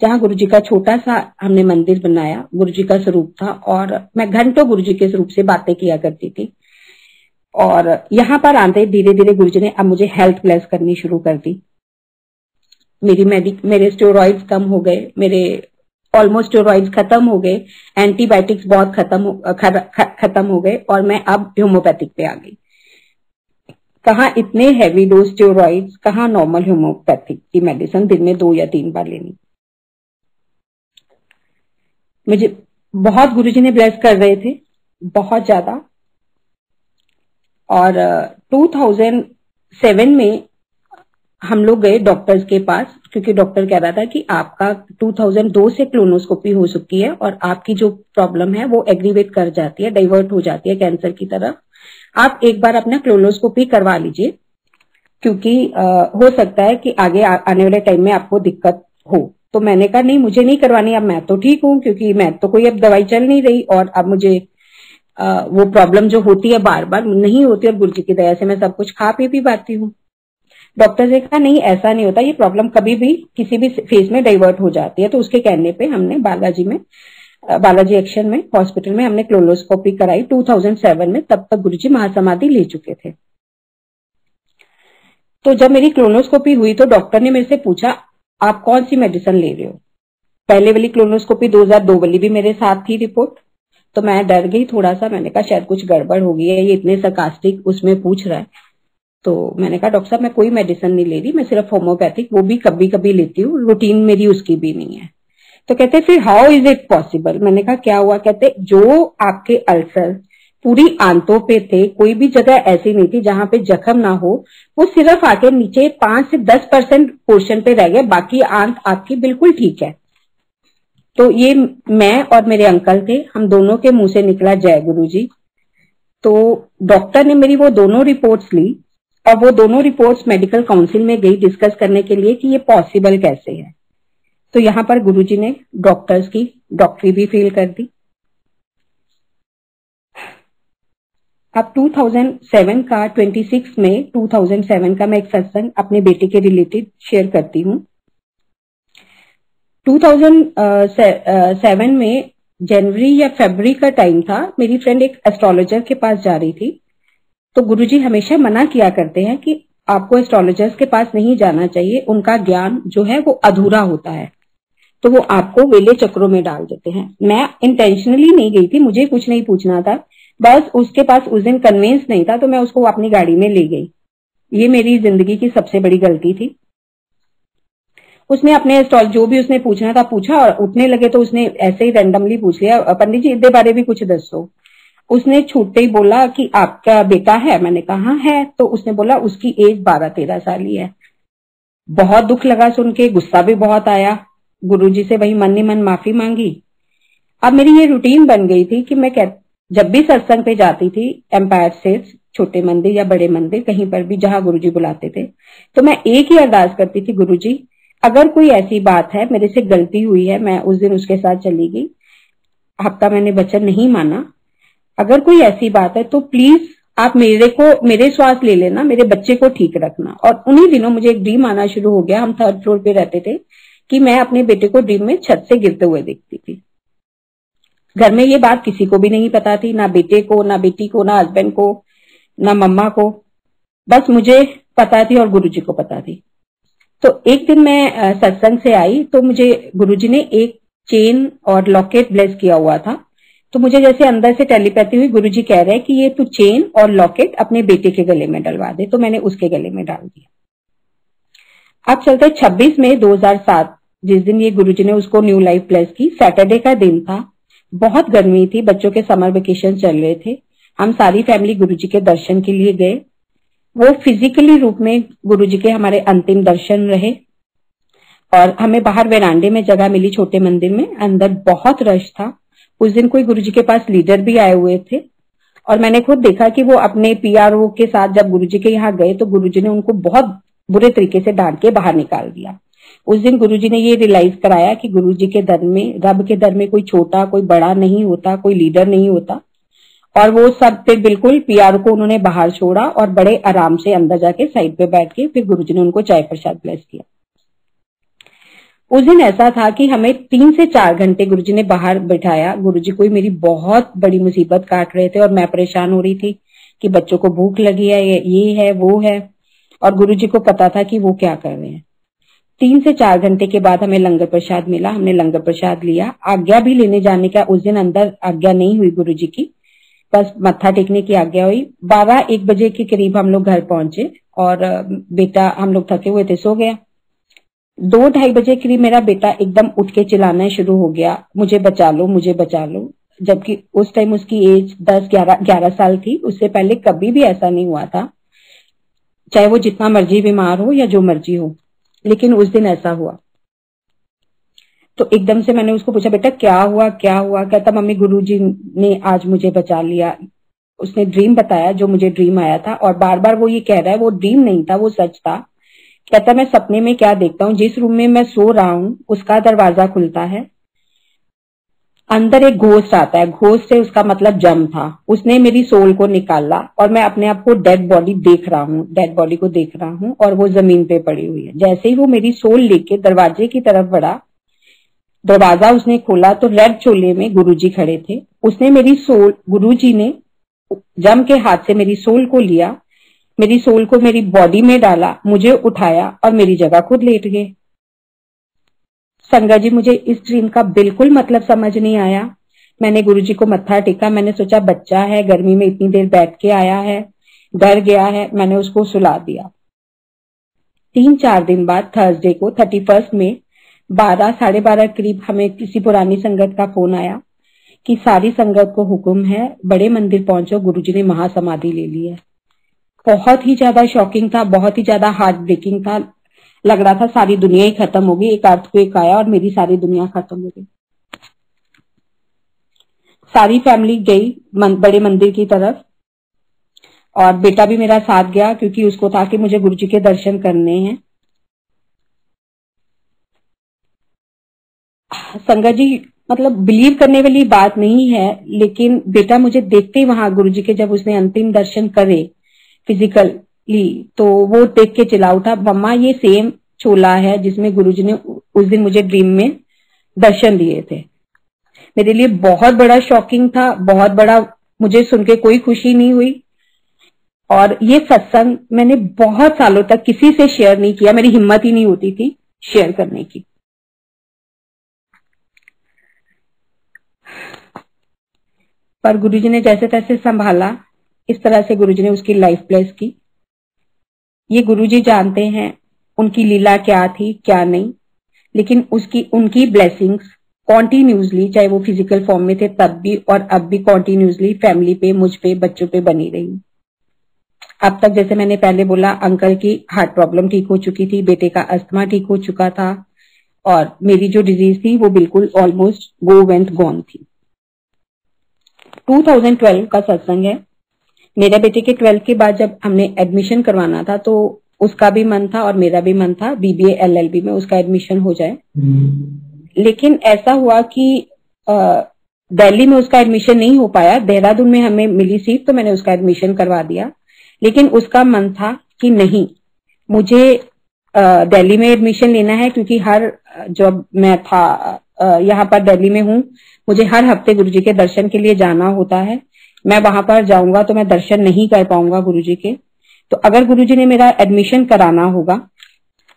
जहां गुरुजी का छोटा सा हमने मंदिर बनाया। गुरुजी का स्वरूप था और मैं घंटों गुरुजी के स्वरूप से बातें किया करती थी। और यहाँ पर आते धीरे धीरे गुरुजी ने अब मुझे हेल्थ ब्लेस करनी शुरू कर दी। मेरे स्टेरॉइड्स कम हो गए, मेरे ऑलमोस्ट स्टेरॉइड्स खत्म हो गए, एंटीबायोटिक्स बहुत खत्म हो गए और मैं अब होम्योपैथिक पे आ गई। कहाँ इतने हैवी डोज स्टेरॉइड्स, कहाँ नॉर्मल होम्योपैथिक की मेडिसिन दिन में 2 या 3 बार लेनी। मुझे बहुत गुरुजी ने ब्लेस कर रहे थे, बहुत ज्यादा। और 2007 में हम लोग गए डॉक्टर्स के पास, क्योंकि डॉक्टर कह रहा था कि आपका 2002 से क्लोनोस्कोपी हो चुकी है और आपकी जो प्रॉब्लम है वो एग्रीवेट कर जाती है, डाइवर्ट हो जाती है कैंसर की तरफ। आप एक बार अपना क्लोनोस्कोपी करवा लीजिए, क्योंकि हो सकता है कि आगे आने वाले टाइम में आपको दिक्कत हो। तो मैंने कहा नहीं, मुझे नहीं करवानी, अब मैं तो ठीक हूँ, क्योंकि मैं तो कोई अब दवाई चल नहीं रही और अब मुझे वो प्रॉब्लम जो होती है बार बार नहीं होती और गुरुजी की दया से मैं सब कुछ खा पी भी पाती हूँ। डॉक्टर ने कहा नहीं, ऐसा नहीं होता, ये प्रॉब्लम कभी भी किसी भी फेज में डाइवर्ट हो जाती है। तो उसके कहने पे हमने बालाजी एक्शन में हॉस्पिटल में हमने क्लोनोस्कोपी कराई 2007 में। तब तक गुरुजी महासमाधि ले चुके थे। तो जब मेरी क्लोनोस्कोपी हुई तो डॉक्टर ने मेरे से पूछा आप कौन सी मेडिसिन ले रहे हो। पहले वाली क्लोनोस्कोपी 2002 वाली भी मेरे साथ थी रिपोर्ट, तो मैं डर गई थोड़ा सा, मैंने कहा शायद कुछ गड़बड़ हो गई है, ये इतने सरकास्टिक उसमें पूछ रहा है। तो मैंने कहा डॉक्टर साहब मैं कोई मेडिसिन नहीं ले रही, मैं सिर्फ होम्योपैथिक, वो भी कभी कभी लेती हूँ, रूटीन मेरी उसकी भी नहीं है। तो कहते फिर हाउ इज इट पॉसिबल? मैंने कहा क्या हुआ? कहते जो आपके अल्सर पूरी आंतों पे थे, कोई भी जगह ऐसी नहीं थी जहां पे जख्म ना हो, वो सिर्फ आके नीचे 5 से 10% पोर्शन पे रह गए, बाकी आंत आपकी बिल्कुल ठीक है। तो ये मैं और मेरे अंकल थे, हम दोनों के मुंह से निकला जय गुरु जी। तो डॉक्टर ने मेरी वो दोनों रिपोर्ट्स ली और वो दोनों रिपोर्ट्स मेडिकल काउंसिल में गई डिस्कस करने के लिए कि ये पॉसिबल कैसे है। तो यहाँ पर गुरुजी ने डॉक्टर्स की डॉक्टरी भी फील कर दी। अब 2007 का 26 में 2007 का मैं एक सत्संग अपने बेटे के रिलेटेड शेयर करती हूँ। 2007 में जनवरी या फरवरी का टाइम था, मेरी फ्रेंड एक एस्ट्रोलॉजर के पास जा रही थी। तो गुरुजी हमेशा मना किया करते हैं कि आपको एस्ट्रोलॉजर्स के पास नहीं जाना चाहिए, उनका ज्ञान जो है वो अधूरा होता है, तो वो आपको वेले चक्रों में डाल देते हैं। मैं इंटेंशनली नहीं गई थी, मुझे कुछ नहीं पूछना था, बस उसके पास उस दिन कन्वेंस नहीं था तो मैं उसको अपनी गाड़ी में ले गई। ये मेरी जिंदगी की सबसे बड़ी गलती थी। उसने अपने स्टॉल जो भी उसने पूछना था पूछा और उठने लगे तो उसने ऐसे ही रैंडमली पूछ लिया, पंडित जी इतने बारे भी कुछ दसो। उसने छूटते ही बोला कि आपका बेटा है? मैंने कहा हाँ है। तो उसने बोला उसकी एज 12-13 साल ही है। बहुत दुख लगा सुन के, गुस्सा भी बहुत आया। गुरुजी से वही मन ही मन माफी मांगी। अब मेरी ये रूटीन बन गई थी कि मैं जब भी सत्संग पे जाती थी, एम्पायर से छोटे मंदिर या बड़े मंदिर कहीं पर भी जहां गुरुजी बुलाते थे, तो मैं एक ही अरदास करती थी, गुरुजी अगर कोई ऐसी बात है, मेरे से गलती हुई है, मैं उस दिन उसके साथ चली गई, आपका मैंने वचन नहीं माना, अगर कोई ऐसी बात है तो प्लीज आप मेरे श्वास ले लेना, मेरे बच्चे को ठीक रखना। और उन्हीं दिनों मुझे एक ड्रीम आना शुरू हो गया। हम 3rd फ्लोर पे रहते थे कि मैं अपने बेटे को ड्रीम में छत से गिरते हुए देखती थी। घर में ये बात किसी को भी नहीं पता थी, ना बेटे को, ना बेटी को, ना हस्बैंड को, ना मम्मा को, बस मुझे पता थी और गुरुजी को पता थी। तो एक दिन मैं सत्संग से आई तो मुझे गुरुजी ने एक चेन और लॉकेट ब्लेस किया हुआ था। तो मुझे जैसे अंदर से टेलीपैथी हुई, गुरुजी कह रहे हैं कि ये तू चेन और लॉकेट अपने बेटे के गले में डलवा दे। तो मैंने उसके गले में डाल दिया। अब चलते 26 मई 2007, जिस दिन ये गुरुजी ने उसको न्यू लाइफ ब्लेस की, सैटरडे का दिन था, बहुत गर्मी थी, बच्चों के समर वेकेशन चल रहे थे। हम सारी फैमिली गुरुजी के दर्शन के लिए गए। वो फिजिकली रूप में गुरुजी के हमारे अंतिम दर्शन रहे और हमें बाहर वेरांडे में जगह मिली छोटे मंदिर में, अंदर बहुत रश था। उस दिन कोई गुरुजी के पास लीडर भी आए हुए थे और मैंने खुद देखा कि वो अपने पीआरओ के साथ जब गुरुजी के यहाँ गए तो गुरुजी ने उनको बहुत बुरे तरीके से डांट के बाहर निकाल दिया। उस दिन गुरुजी ने ये रियलाइज कराया कि गुरुजी के दर में, रब के दर में कोई छोटा कोई बड़ा नहीं होता, कोई लीडर नहीं होता। और वो सब फिर बिल्कुल पीआरओ को उन्होंने बाहर छोड़ा और बड़े आराम से अंदर जाके साइड पे बैठ के फिर गुरुजी ने उनको चाय प्रसाद ब्लेस किया। उस दिन ऐसा था कि हमें 3 से 4 घंटे गुरुजी ने बाहर बिठाया। गुरुजी कोई मेरी बहुत बड़ी मुसीबत काट रहे थे और मैं परेशान हो रही थी कि बच्चों को भूख लगी है, ये है वो है, और गुरुजी को पता था कि वो क्या कर रहे हैं। 3 से 4 घंटे के बाद हमें लंगर प्रसाद मिला, हमने लंगर प्रसाद लिया। आज्ञा भी लेने जाने का उस दिन अंदर आज्ञा नहीं हुई गुरुजी की, बस मत्था टेकने की आज्ञा हुई। 12-1 बजे के करीब हम लोग घर पहुंचे और बेटा, हम लोग थके हुए थे, सो गया। 2-2:30 बजे करीब मेरा बेटा एकदम उठ के चिल्लाना शुरू हो गया, मुझे बचा लो, मुझे बचा लो। जबकि उस टाइम उसकी एज 10-11 साल थी। उससे पहले कभी भी ऐसा नहीं हुआ था, चाहे वो जितना मर्जी बीमार हो या जो मर्जी हो, लेकिन उस दिन ऐसा हुआ। तो एकदम से मैंने उसको पूछा, बेटा क्या हुआ क्या हुआ? कहता मम्मी गुरुजी ने आज मुझे बचा लिया। उसने ड्रीम बताया, जो मुझे ड्रीम आया था, और बार बार वो ये कह रहा है वो ड्रीम नहीं था, वो सच था। कहता मैं सपने में क्या देखता हूँ, जिस रूम में मैं सो रहा हूँ उसका दरवाजा खुलता है, अंदर एक घोस्ट आता है, घोस्ट से उसका मतलब जम था। उसने मेरी सोल को निकाला और मैं अपने आप को डेड बॉडी देख रहा हूँ, डेड बॉडी को देख रहा हूँ और वो जमीन पे पड़ी हुई है। जैसे ही वो मेरी सोल लेके दरवाजे की तरफ बढ़ा, दरवाजा उसने खोला तो रेड चोले में गुरुजी खड़े थे। उसने मेरी सोल, गुरुजी ने जम के हाथ से मेरी सोल को लिया, मेरी सोल को मेरी बॉडी में डाला, मुझे उठाया और मेरी जगह खुद लेट गए। संगत जी, मुझे इस ड्रीम का बिल्कुल मतलब समझ नहीं आया। मैंने गुरुजी को मत्था टेका। मैंने सोचा बच्चा है, गर्मी में इतनी देर बैठ के आया है, डर गया है, मैंने उसको सुला दिया। 3-4 दिन बाद थर्सडे को 31 में 12 साढ़े 12 करीब हमें किसी पुरानी संगत का फोन आया कि सारी संगत को हुक्म है बड़े मंदिर पहुंचो, गुरुजी ने महासमाधि ले ली है। बहुत ही ज्यादा शॉकिंग था, बहुत ही ज्यादा हार्ट ब्रेकिंग था। लग रहा था सारी दुनिया ही खत्म होगी। एक अर्थक्वेक आया और मेरी सारी दुनिया खत्म हो गई। सारी फैमिली गई बड़े मंदिर की तरफ और बेटा भी मेरा साथ गया क्योंकि उसको था कि मुझे गुरुजी के दर्शन करने हैं। संगत जी, मतलब बिलीव करने वाली बात नहीं है, लेकिन बेटा मुझे देखते ही वहां गुरुजी के जब उसने अंतिम दर्शन करे फिजिकली, तो वो देख के चिल्ला उठा, मम्मा ये सेम चोला है जिसमें गुरुजी ने उस दिन मुझे ड्रीम में दर्शन दिए थे। मेरे लिए बहुत बड़ा शॉकिंग था, बहुत बड़ा। मुझे सुन के कोई खुशी नहीं हुई और ये सत्संग मैंने बहुत सालों तक किसी से शेयर नहीं किया। मेरी हिम्मत ही नहीं होती थी शेयर करने की। पर गुरुजी ने जैसे तैसे संभाला। इस तरह से गुरुजी ने उसकी लाइफ ब्लेस की। ये गुरुजी जानते हैं उनकी लीला क्या थी क्या नहीं, लेकिन उनकी ब्लेसिंग्स कॉन्टिन्यूसली, चाहे वो फिजिकल फॉर्म में थे तब भी और अब भी कॉन्टिन्यूसली फैमिली पे, मुझ पे, बच्चों पे बनी रही। अब तक जैसे मैंने पहले बोला, अंकल की हार्ट प्रॉब्लम ठीक हो चुकी थी, बेटे का अस्थमा ठीक हो चुका था और मेरी जो डिजीज थी वो बिल्कुल ऑलमोस्ट गो वेंट गॉन थी। 2012 का सत्संग है। मेरे बेटे के 12th के बाद जब हमने एडमिशन करवाना था तो उसका भी मन था और मेरा भी मन था बीबीए एलएलबी में उसका एडमिशन हो जाए। लेकिन ऐसा हुआ कि दिल्ली में उसका एडमिशन नहीं हो पाया। देहरादून में हमें मिली सीट तो मैंने उसका एडमिशन करवा दिया। लेकिन उसका मन था कि नहीं, मुझे दिल्ली में एडमिशन लेना है क्योंकि हर जब मैं था यहाँ पर दिल्ली में हूँ, मुझे हर हफ्ते गुरुजी के दर्शन के लिए जाना होता है। मैं वहां पर जाऊंगा तो मैं दर्शन नहीं कर पाऊंगा गुरुजी के। तो अगर गुरुजी ने मेरा एडमिशन कराना होगा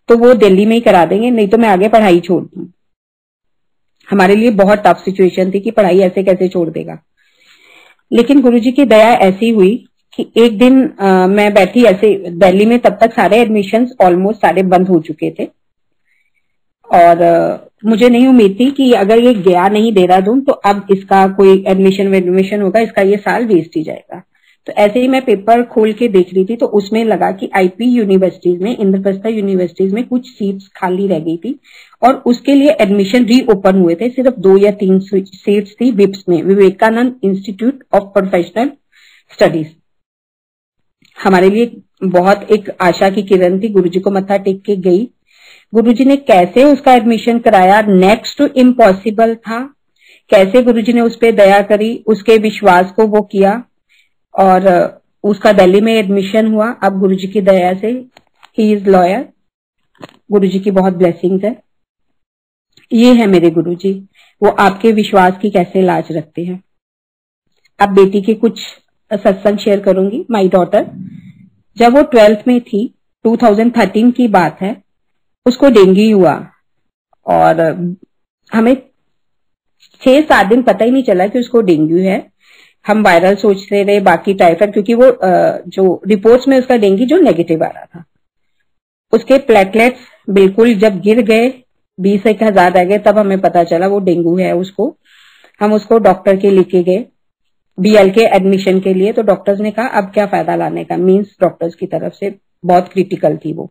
तो वो दिल्ली में ही करा देंगे, नहीं तो मैं आगे पढ़ाई छोड़ दूं। हमारे लिए बहुत टफ सिचुएशन थी कि पढ़ाई ऐसे कैसे छोड़ देगा। लेकिन गुरुजी की दया ऐसी हुई कि एक दिन मैं बैठी ऐसे दिल्ली में, तब तक सारे एडमिशंस ऑलमोस्ट सारे बंद हो चुके थे और मुझे नहीं उम्मीद थी कि अगर ये गया नहीं देहरादून तो अब इसका कोई एडमिशन होगा, इसका ये साल वेस्ट ही जाएगा। तो ऐसे ही मैं पेपर खोल के देख रही थी तो उसमें लगा कि आईपी यूनिवर्सिटीज में, इंद्रप्रस्थ यूनिवर्सिटीज में कुछ सीट्स खाली रह गई थी और उसके लिए एडमिशन रीओपन हुए थे। सिर्फ 2 या 3 सीट्स थी विप्स में, Vivekananda institute of professional studies. हमारे लिए बहुत एक आशा की किरण थी। गुरुजी को मत्था टेक के गई। गुरुजी ने कैसे उसका एडमिशन कराया, नेक्स्ट टू इम्पॉसिबल था। कैसे गुरुजी ने उस पर दया करी, उसके विश्वास को वो किया और उसका दिल्ली में एडमिशन हुआ। अब गुरुजी की दया से ही इज लॉयर। गुरुजी की बहुत ब्लेसिंग्स है। ये है मेरे गुरुजी, वो आपके विश्वास की कैसे लाज रखते हैं। अब बेटी के कुछ सत्संग शेयर करूंगी। माई डॉटर जब वो 12th में थी, 2013 की बात है, उसको डेंगू हुआ और हमें 6-7 दिन पता ही नहीं चला कि उसको डेंगू है। हम वायरल सोचते रहे, बाकी टाइफाइड, क्योंकि वो जो रिपोर्ट्स में उसका डेंगू जो नेगेटिव आ रहा था। उसके प्लेटलेट्स बिल्कुल जब गिर गए, 20-1,000 रह गए, तब हमें पता चला वो डेंगू है उसको। हम उसको डॉक्टर के लेके गए बीएल के एडमिशन के लिए। तो डॉक्टर्स ने कहा अब क्या फायदा लाने का, मींस डॉक्टर्स की तरफ से बहुत क्रिटिकल थी वो।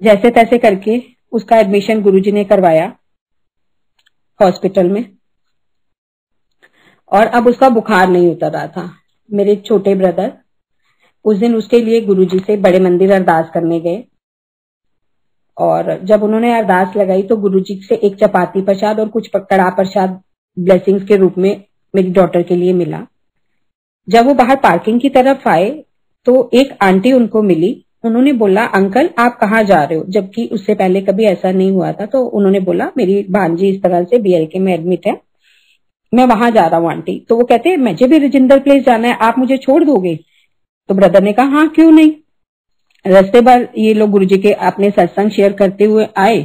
जैसे तैसे करके उसका एडमिशन गुरुजी ने करवाया हॉस्पिटल में और अब उसका बुखार नहीं उतर रहा था। मेरे छोटे ब्रदर उस दिन उसके लिए गुरुजी से बड़े मंदिर अरदास करने गए और जब उन्होंने अरदास लगाई तो गुरुजी से एक चपाती प्रसाद और कुछ कड़ा प्रसाद ब्लेसिंग्स के रूप में मेरी डॉटर के लिए मिला। जब वो बाहर पार्किंग की तरफ आए तो एक आंटी उनको मिली। उन्होंने बोला अंकल आप कहाँ जा रहे हो, जबकि उससे पहले कभी ऐसा नहीं हुआ था। तो उन्होंने बोला मेरी भांजी इस तरह से बीएलके में एडमिट है, मैं वहां जा रहा हूँ आंटी। तो वो कहते हैं मुझे भी राजेंद्र प्लेस जाना है, आप मुझे छोड़ दोगे? तो ब्रदर ने कहा हाँ क्यों नहीं। रास्ते भर ये लोग गुरुजी के अपने सत्संग शेयर करते हुए आए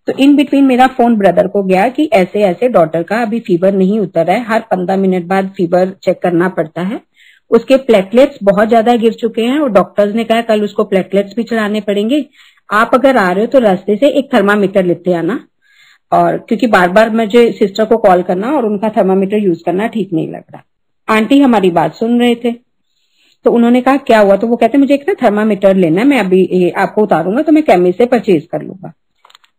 तो इन बिटवीन मेरा फोन ब्रदर को गया कि ऐसे ऐसे डॉटर का अभी फीवर नहीं उतर रहा है, हर 15 मिनट बाद फीवर चेक करना पड़ता है, उसके प्लेटलेट्स बहुत ज्यादा गिर चुके हैं और डॉक्टर्स ने कहा कल उसको प्लेटलेट्स भी चढ़ाने पड़ेंगे, आप अगर आ रहे हो तो रास्ते से एक थर्मामीटर लेते आना। और क्योंकि बार बार मुझे सिस्टर को कॉल करना और उनका थर्मामीटर यूज करना ठीक नहीं लग रहा। आंटी हमारी बात सुन रहे थे, तो उन्होंने कहा क्या हुआ, तो वो कहते मुझे एक ना थर्मामीटर लेना है, मैं अभी आपको उतारूंगा तो मैं केमिस्ट से परचेज कर लूंगा।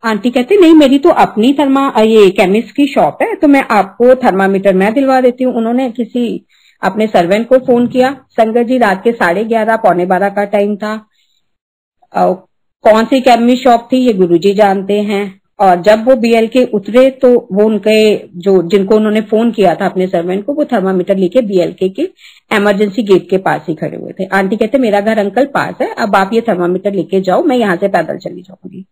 आंटी कहते नहीं मेरी तो अपनी ये केमिस्ट की शॉप है, तो मैं आपको थर्मामीटर मैं दिलवा देती हूँ। उन्होंने किसी अपने सर्वेंट को फोन किया। संगत जी रात के 11:30 पौने 12 का टाइम था। कौन सी केमिस्ट शॉप थी ये गुरुजी जानते हैं। और जब वो BLK उतरे तो वो उनके जो जिनको उन्होंने फोन किया था अपने सर्वेंट को, वो थर्मामीटर लेके BLK के इमरजेंसी गेट के पास ही खड़े हुए थे। आंटी कहते मेरा घर अंकल पास है, अब आप ये थर्मामीटर लेके जाओ, मैं यहाँ से पैदल चली जाऊंगी।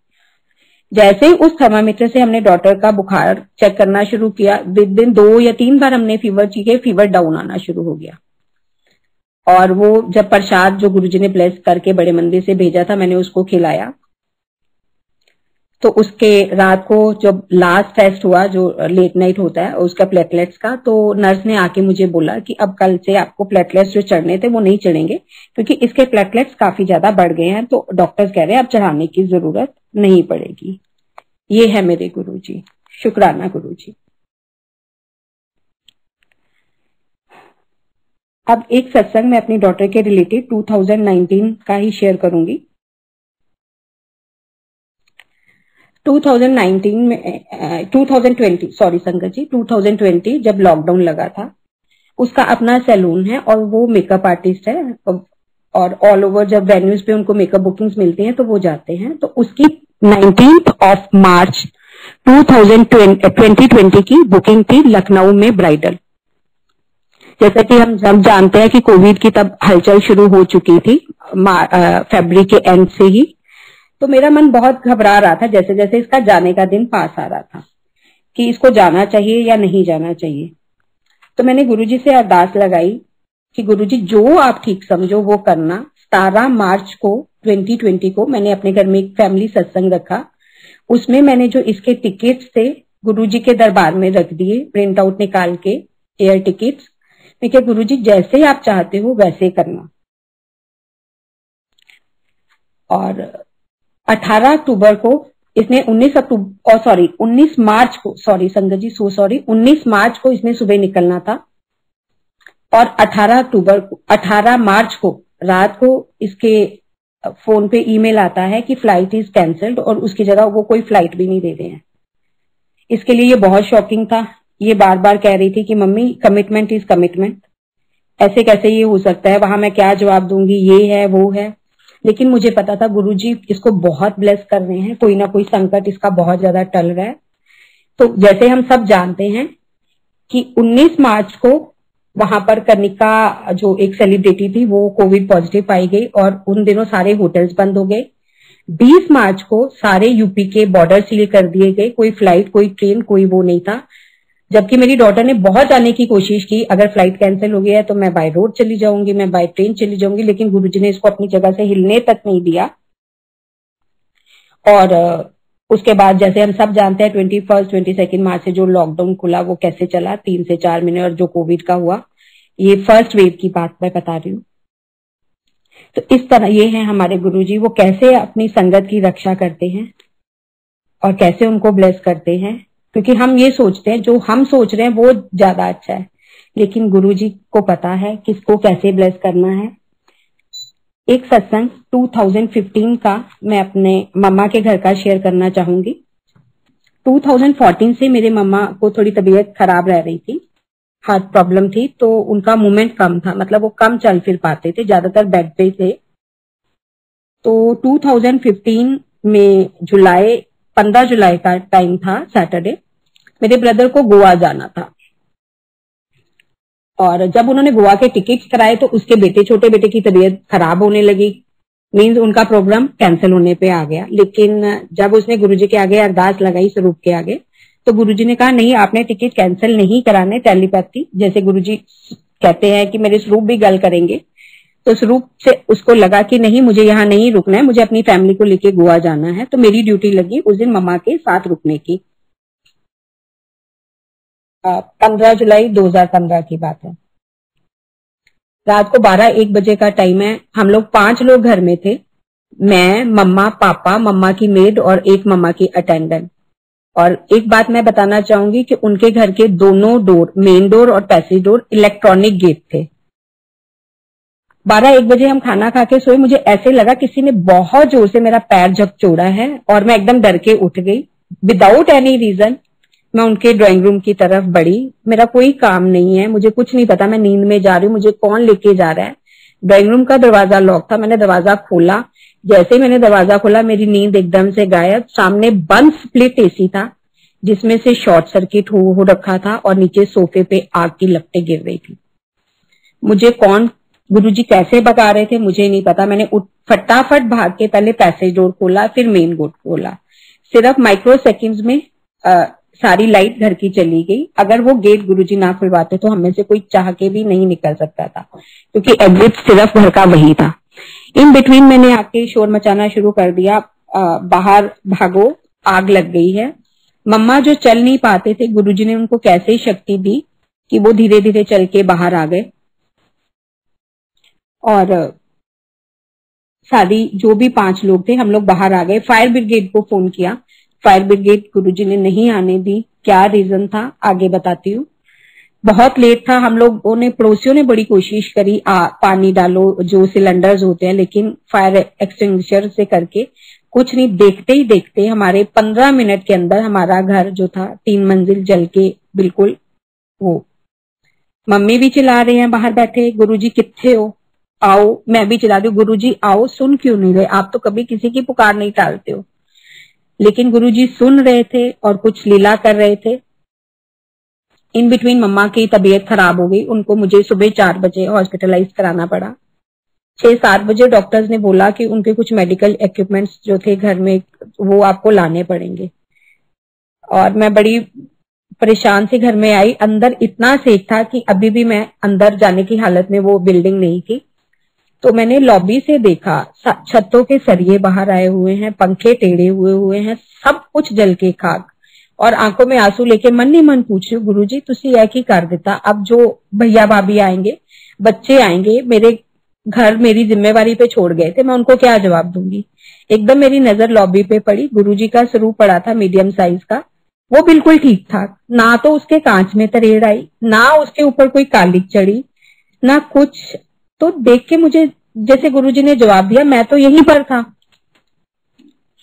जैसे ही उस थर्मामीटर से हमने डॉटर का बुखार चेक करना शुरू किया, दिन 2 या 3 बार हमने फीवर चीखे, फीवर डाउन आना शुरू हो गया। और वो जब प्रसाद जो गुरुजी ने ब्लेस करके बड़े मंदिर से भेजा था मैंने उसको खिलाया। तो उसके रात को जब लास्ट टेस्ट हुआ जो लेट नाइट होता है उसका प्लेटलेट्स का, तो नर्स ने आके मुझे बोला कि अब कल से आपको प्लेटलेट्स जो चढ़ने थे वो नहीं चढ़ेंगे क्योंकि इसके प्लेटलेट्स काफी ज्यादा बढ़ गए हैं, तो डॉक्टर्स कह रहे हैं अब चढ़ाने की जरूरत नहीं पड़ेगी। ये है मेरे गुरुजी, शुक्राना गुरुजी। अब एक सत्संग मैं अपनी डॉटर के रिलेटेड 2019 का ही शेयर करूंगी। 2019 में 2020 सॉरी संगत जी 2020 जब लॉकडाउन लगा था, उसका अपना सैलून है और वो मेकअप आर्टिस्ट है और ऑल ओवर जब वेन्यूज पे उनको मेकअप बुकिंग्स मिलती हैं तो वो जाते हैं। तो उसकी 19th ऑफ मार्च 2020 की बुकिंग थी लखनऊ में ब्राइडल। जैसा कि हम जब जानते हैं कि कोविड की तब हलचल शुरू हो चुकी थी फरवरी के एंड से ही, तो मेरा मन बहुत घबरा रहा था जैसे जैसे इसका जाने का दिन पास आ रहा था कि इसको जाना चाहिए या नहीं जाना चाहिए। तो मैंने गुरुजी से अरदास लगाई कि गुरुजी जो आप ठीक समझो वो करना। 17 मार्च को 2020 को मैंने अपने घर में एक फैमिली सत्संग रखा, उसमें मैंने जो इसके टिकट्स थे गुरुजी के दरबार में रख दिए, प्रिंट आउट निकाल के एयर टिकट्स। मैं क्या गुरुजी जैसे आप चाहते हो वैसे करना। और 18 अक्टूबर को इसने 19 मार्च को सॉरी संगत जी 19 मार्च को इसने सुबह निकलना था और 18 मार्च को रात को इसके फोन पे ईमेल आता है कि फ्लाइट इज कैंसल्ड और उसकी जगह वो कोई फ्लाइट भी नहीं दे रहे हैं। इसके लिए ये बहुत शॉकिंग था। ये बार बार कह रही थी कि मम्मी कमिटमेंट इज कमिटमेंट, ऐसे कैसे ये हो सकता है, वहां मैं क्या जवाब दूंगी, ये है वो है। लेकिन मुझे पता था गुरुजी इसको बहुत ब्लेस कर रहे हैं, कोई ना कोई संकट इसका बहुत ज्यादा टल रहा है। तो जैसे हम सब जानते हैं कि 19 मार्च को वहां पर कनिका जो एक सेलिब्रिटी थी वो कोविड पॉजिटिव पाई गई और उन दिनों सारे होटल्स बंद हो गए। 20 मार्च को सारे यूपी के बॉर्डर सील कर दिए गए, कोई फ्लाइट कोई ट्रेन कोई वो नहीं था। जबकि मेरी डॉटर ने बहुत जाने की कोशिश की, अगर फ्लाइट कैंसिल हो गया है तो मैं बाय रोड चली जाऊंगी, मैं बाय ट्रेन चली जाऊंगी, लेकिन गुरुजी ने इसको अपनी जगह से हिलने तक नहीं दिया। और उसके बाद जैसे हम सब जानते हैं 22 मार्च से जो लॉकडाउन खुला वो कैसे चला 3 से 4 महीने, और जो कोविड का हुआ, ये फर्स्ट वेव की बात मैं बता रही हूँ। तो इस तरह ये है हमारे गुरुजी, वो कैसे अपनी संगत की रक्षा करते हैं और कैसे उनको ब्लेस करते हैं। क्योंकि हम ये सोचते हैं जो हम सोच रहे हैं वो ज्यादा अच्छा है, लेकिन गुरुजी को पता है किसको कैसे ब्लेस करना है। एक सत्संग 2015 का मैं अपने मम्मा के घर का शेयर करना चाहूंगी। 2014 से मेरे मम्मा को थोड़ी तबीयत खराब रह रही थी, हार्ट प्रॉब्लम थी, तो उनका मूवमेंट कम था, मतलब वो कम चल फिर पाते थे, ज्यादातर बेड पे थे। तो 2015 में 15 जुलाई का टाइम था, सैटरडे, मेरे ब्रदर को गोवा जाना था। और जब उन्होंने गोवा के टिकट्स कराए तो उसके बेटे, छोटे बेटे की तबीयत खराब होने लगी, मींस उनका प्रोग्राम कैंसिल होने पे आ गया। लेकिन जब उसने गुरुजी के आगे अरदास लगाई स्वरूप के आगे, तो गुरुजी ने कहा नहीं आपने टिकट कैंसिल नहीं कराने, टेलीपैथी जैसे गुरुजी कहते हैं कि मेरे स्वरूप भी गल करेंगे, तो स्वरूप से उसको लगा कि नहीं, मुझे यहाँ नहीं रुकना है, मुझे अपनी फैमिली को लेके गोवा जाना है। तो मेरी ड्यूटी लगी उस दिन मम्मा के साथ रुकने की। 15 जुलाई 2015 की बात है। रात को 12-1 बजे का टाइम है। हम लोग 5 लोग घर में थे, मैं, मम्मा, पापा, मम्मा की मेड और एक मम्मा की अटेंडेंट। और एक बात मैं बताना चाहूंगी कि उनके घर के दोनों डोर, मेन डोर और पैसेज डोर, इलेक्ट्रॉनिक गेट थे। 12-1 बजे हम खाना खा के सोए। मुझे ऐसे लगा किसी ने बहुत जोर से मेरा पैर झकझोड़ा है और मैं एकदम डर के उठ गई विदाउट एनी रीजन। मैं उनके ड्राइंग रूम की तरफ बढ़ी। मेरा कोई काम नहीं है, मुझे कुछ नहीं पता, मैं नींद में जा रही हूँ, मुझे कौन लेके जा रहा है। ड्राइंग रूम का दरवाजा लॉक था, मैंने दरवाजा खोला। जैसे ही मैंने दरवाजा खोला मेरी नींद एकदम से गायब। सामने बंद स्प्लिट एसी था जिसमें से शॉर्ट सर्किट हो रखा था और नीचे सोफे पे आग की लपटें गिर रही थी। मुझे कौन, गुरुजी कैसे भगा रहे थे मुझे नहीं पता। मैंने फटाफट भाग के पहले पैसेज डोर खोला, फिर मेन डोर खोला। सिर्फ माइक्रो सेकेंड्स में सारी लाइट घर की चली गई। अगर वो गेट गुरुजी ना खुलवाते तो हमें से कोई चाह के भी नहीं निकल सकता था, क्योंकि एग्जिट सिर्फ घर का वही था। इन बिटवीन मैंने आके शोर मचाना शुरू कर दिया, बाहर भागो, आग लग गई है। मम्मा जो चल नहीं पाते थे, गुरुजी ने उनको कैसे शक्ति दी कि वो धीरे धीरे चल के बाहर आ गए। और सारी जो भी 5 लोग थे हम लोग बाहर आ गए। फायर ब्रिगेड को फोन किया, फायर ब्रिगेड गुरुजी ने नहीं आने दी। क्या रीजन था आगे बताती हूँ। बहुत लेट था, हम लोगों ने, पड़ोसियों ने बड़ी कोशिश करी, पानी डालो, जो सिलेंडर्स होते हैं, लेकिन फायर एक्सटिंग्विशर से करके कुछ नहीं। देखते ही देखते हमारे 15 मिनट के अंदर हमारा घर जो था 3 मंजिल जल के बिल्कुल वो। मम्मी भी चिल्ला रहे हैं बाहर बैठे, गुरुजी कित्थे हो, आओ। मैं भी चिल्ला रही हूँ, गुरुजी आओ। सुन क्यों नहीं रहे, आप तो कभी किसी की पुकार नहीं टालते हो। लेकिन गुरुजी सुन रहे थे और कुछ लीला कर रहे थे। इन बिटवीन मम्मा की तबीयत खराब हो गई, उनको मुझे सुबह 4 बजे हॉस्पिटलाइज कराना पड़ा। 6-7 बजे डॉक्टर्स ने बोला कि उनके कुछ मेडिकल इक्विपमेंट्स जो थे घर में वो आपको लाने पड़ेंगे। और मैं बड़ी परेशान से घर में आई। अंदर इतना सेक था कि अभी भी मैं अंदर जाने की हालत में वो बिल्डिंग नहीं थी। तो मैंने लॉबी से देखा, छतों के सरिये बाहर आए हुए हैं, पंखे टेढ़े हुए हैं, सब कुछ जल के खाक। और आंखों में आंसू लेके मन ही मन पूछ रही हूँ, गुरुजी तुसी यह की कर देता। अब जो भैया भाभी आएंगे, बच्चे आएंगे, मेरे घर मेरी जिम्मेवारी पे छोड़ गए थे, मैं उनको क्या जवाब दूंगी। एकदम मेरी नजर लॉबी पे पड़ी। गुरुजी का स्वरूप पड़ा था मीडियम साइज का, वो बिल्कुल ठीक ठाक, ना तो उसके कांच में तरेड़ आई, ना उसके ऊपर कोई कालिक चढ़ी, ना कुछ। तो देख के मुझे जैसे गुरुजी ने जवाब दिया, मैं तो यहीं पर था।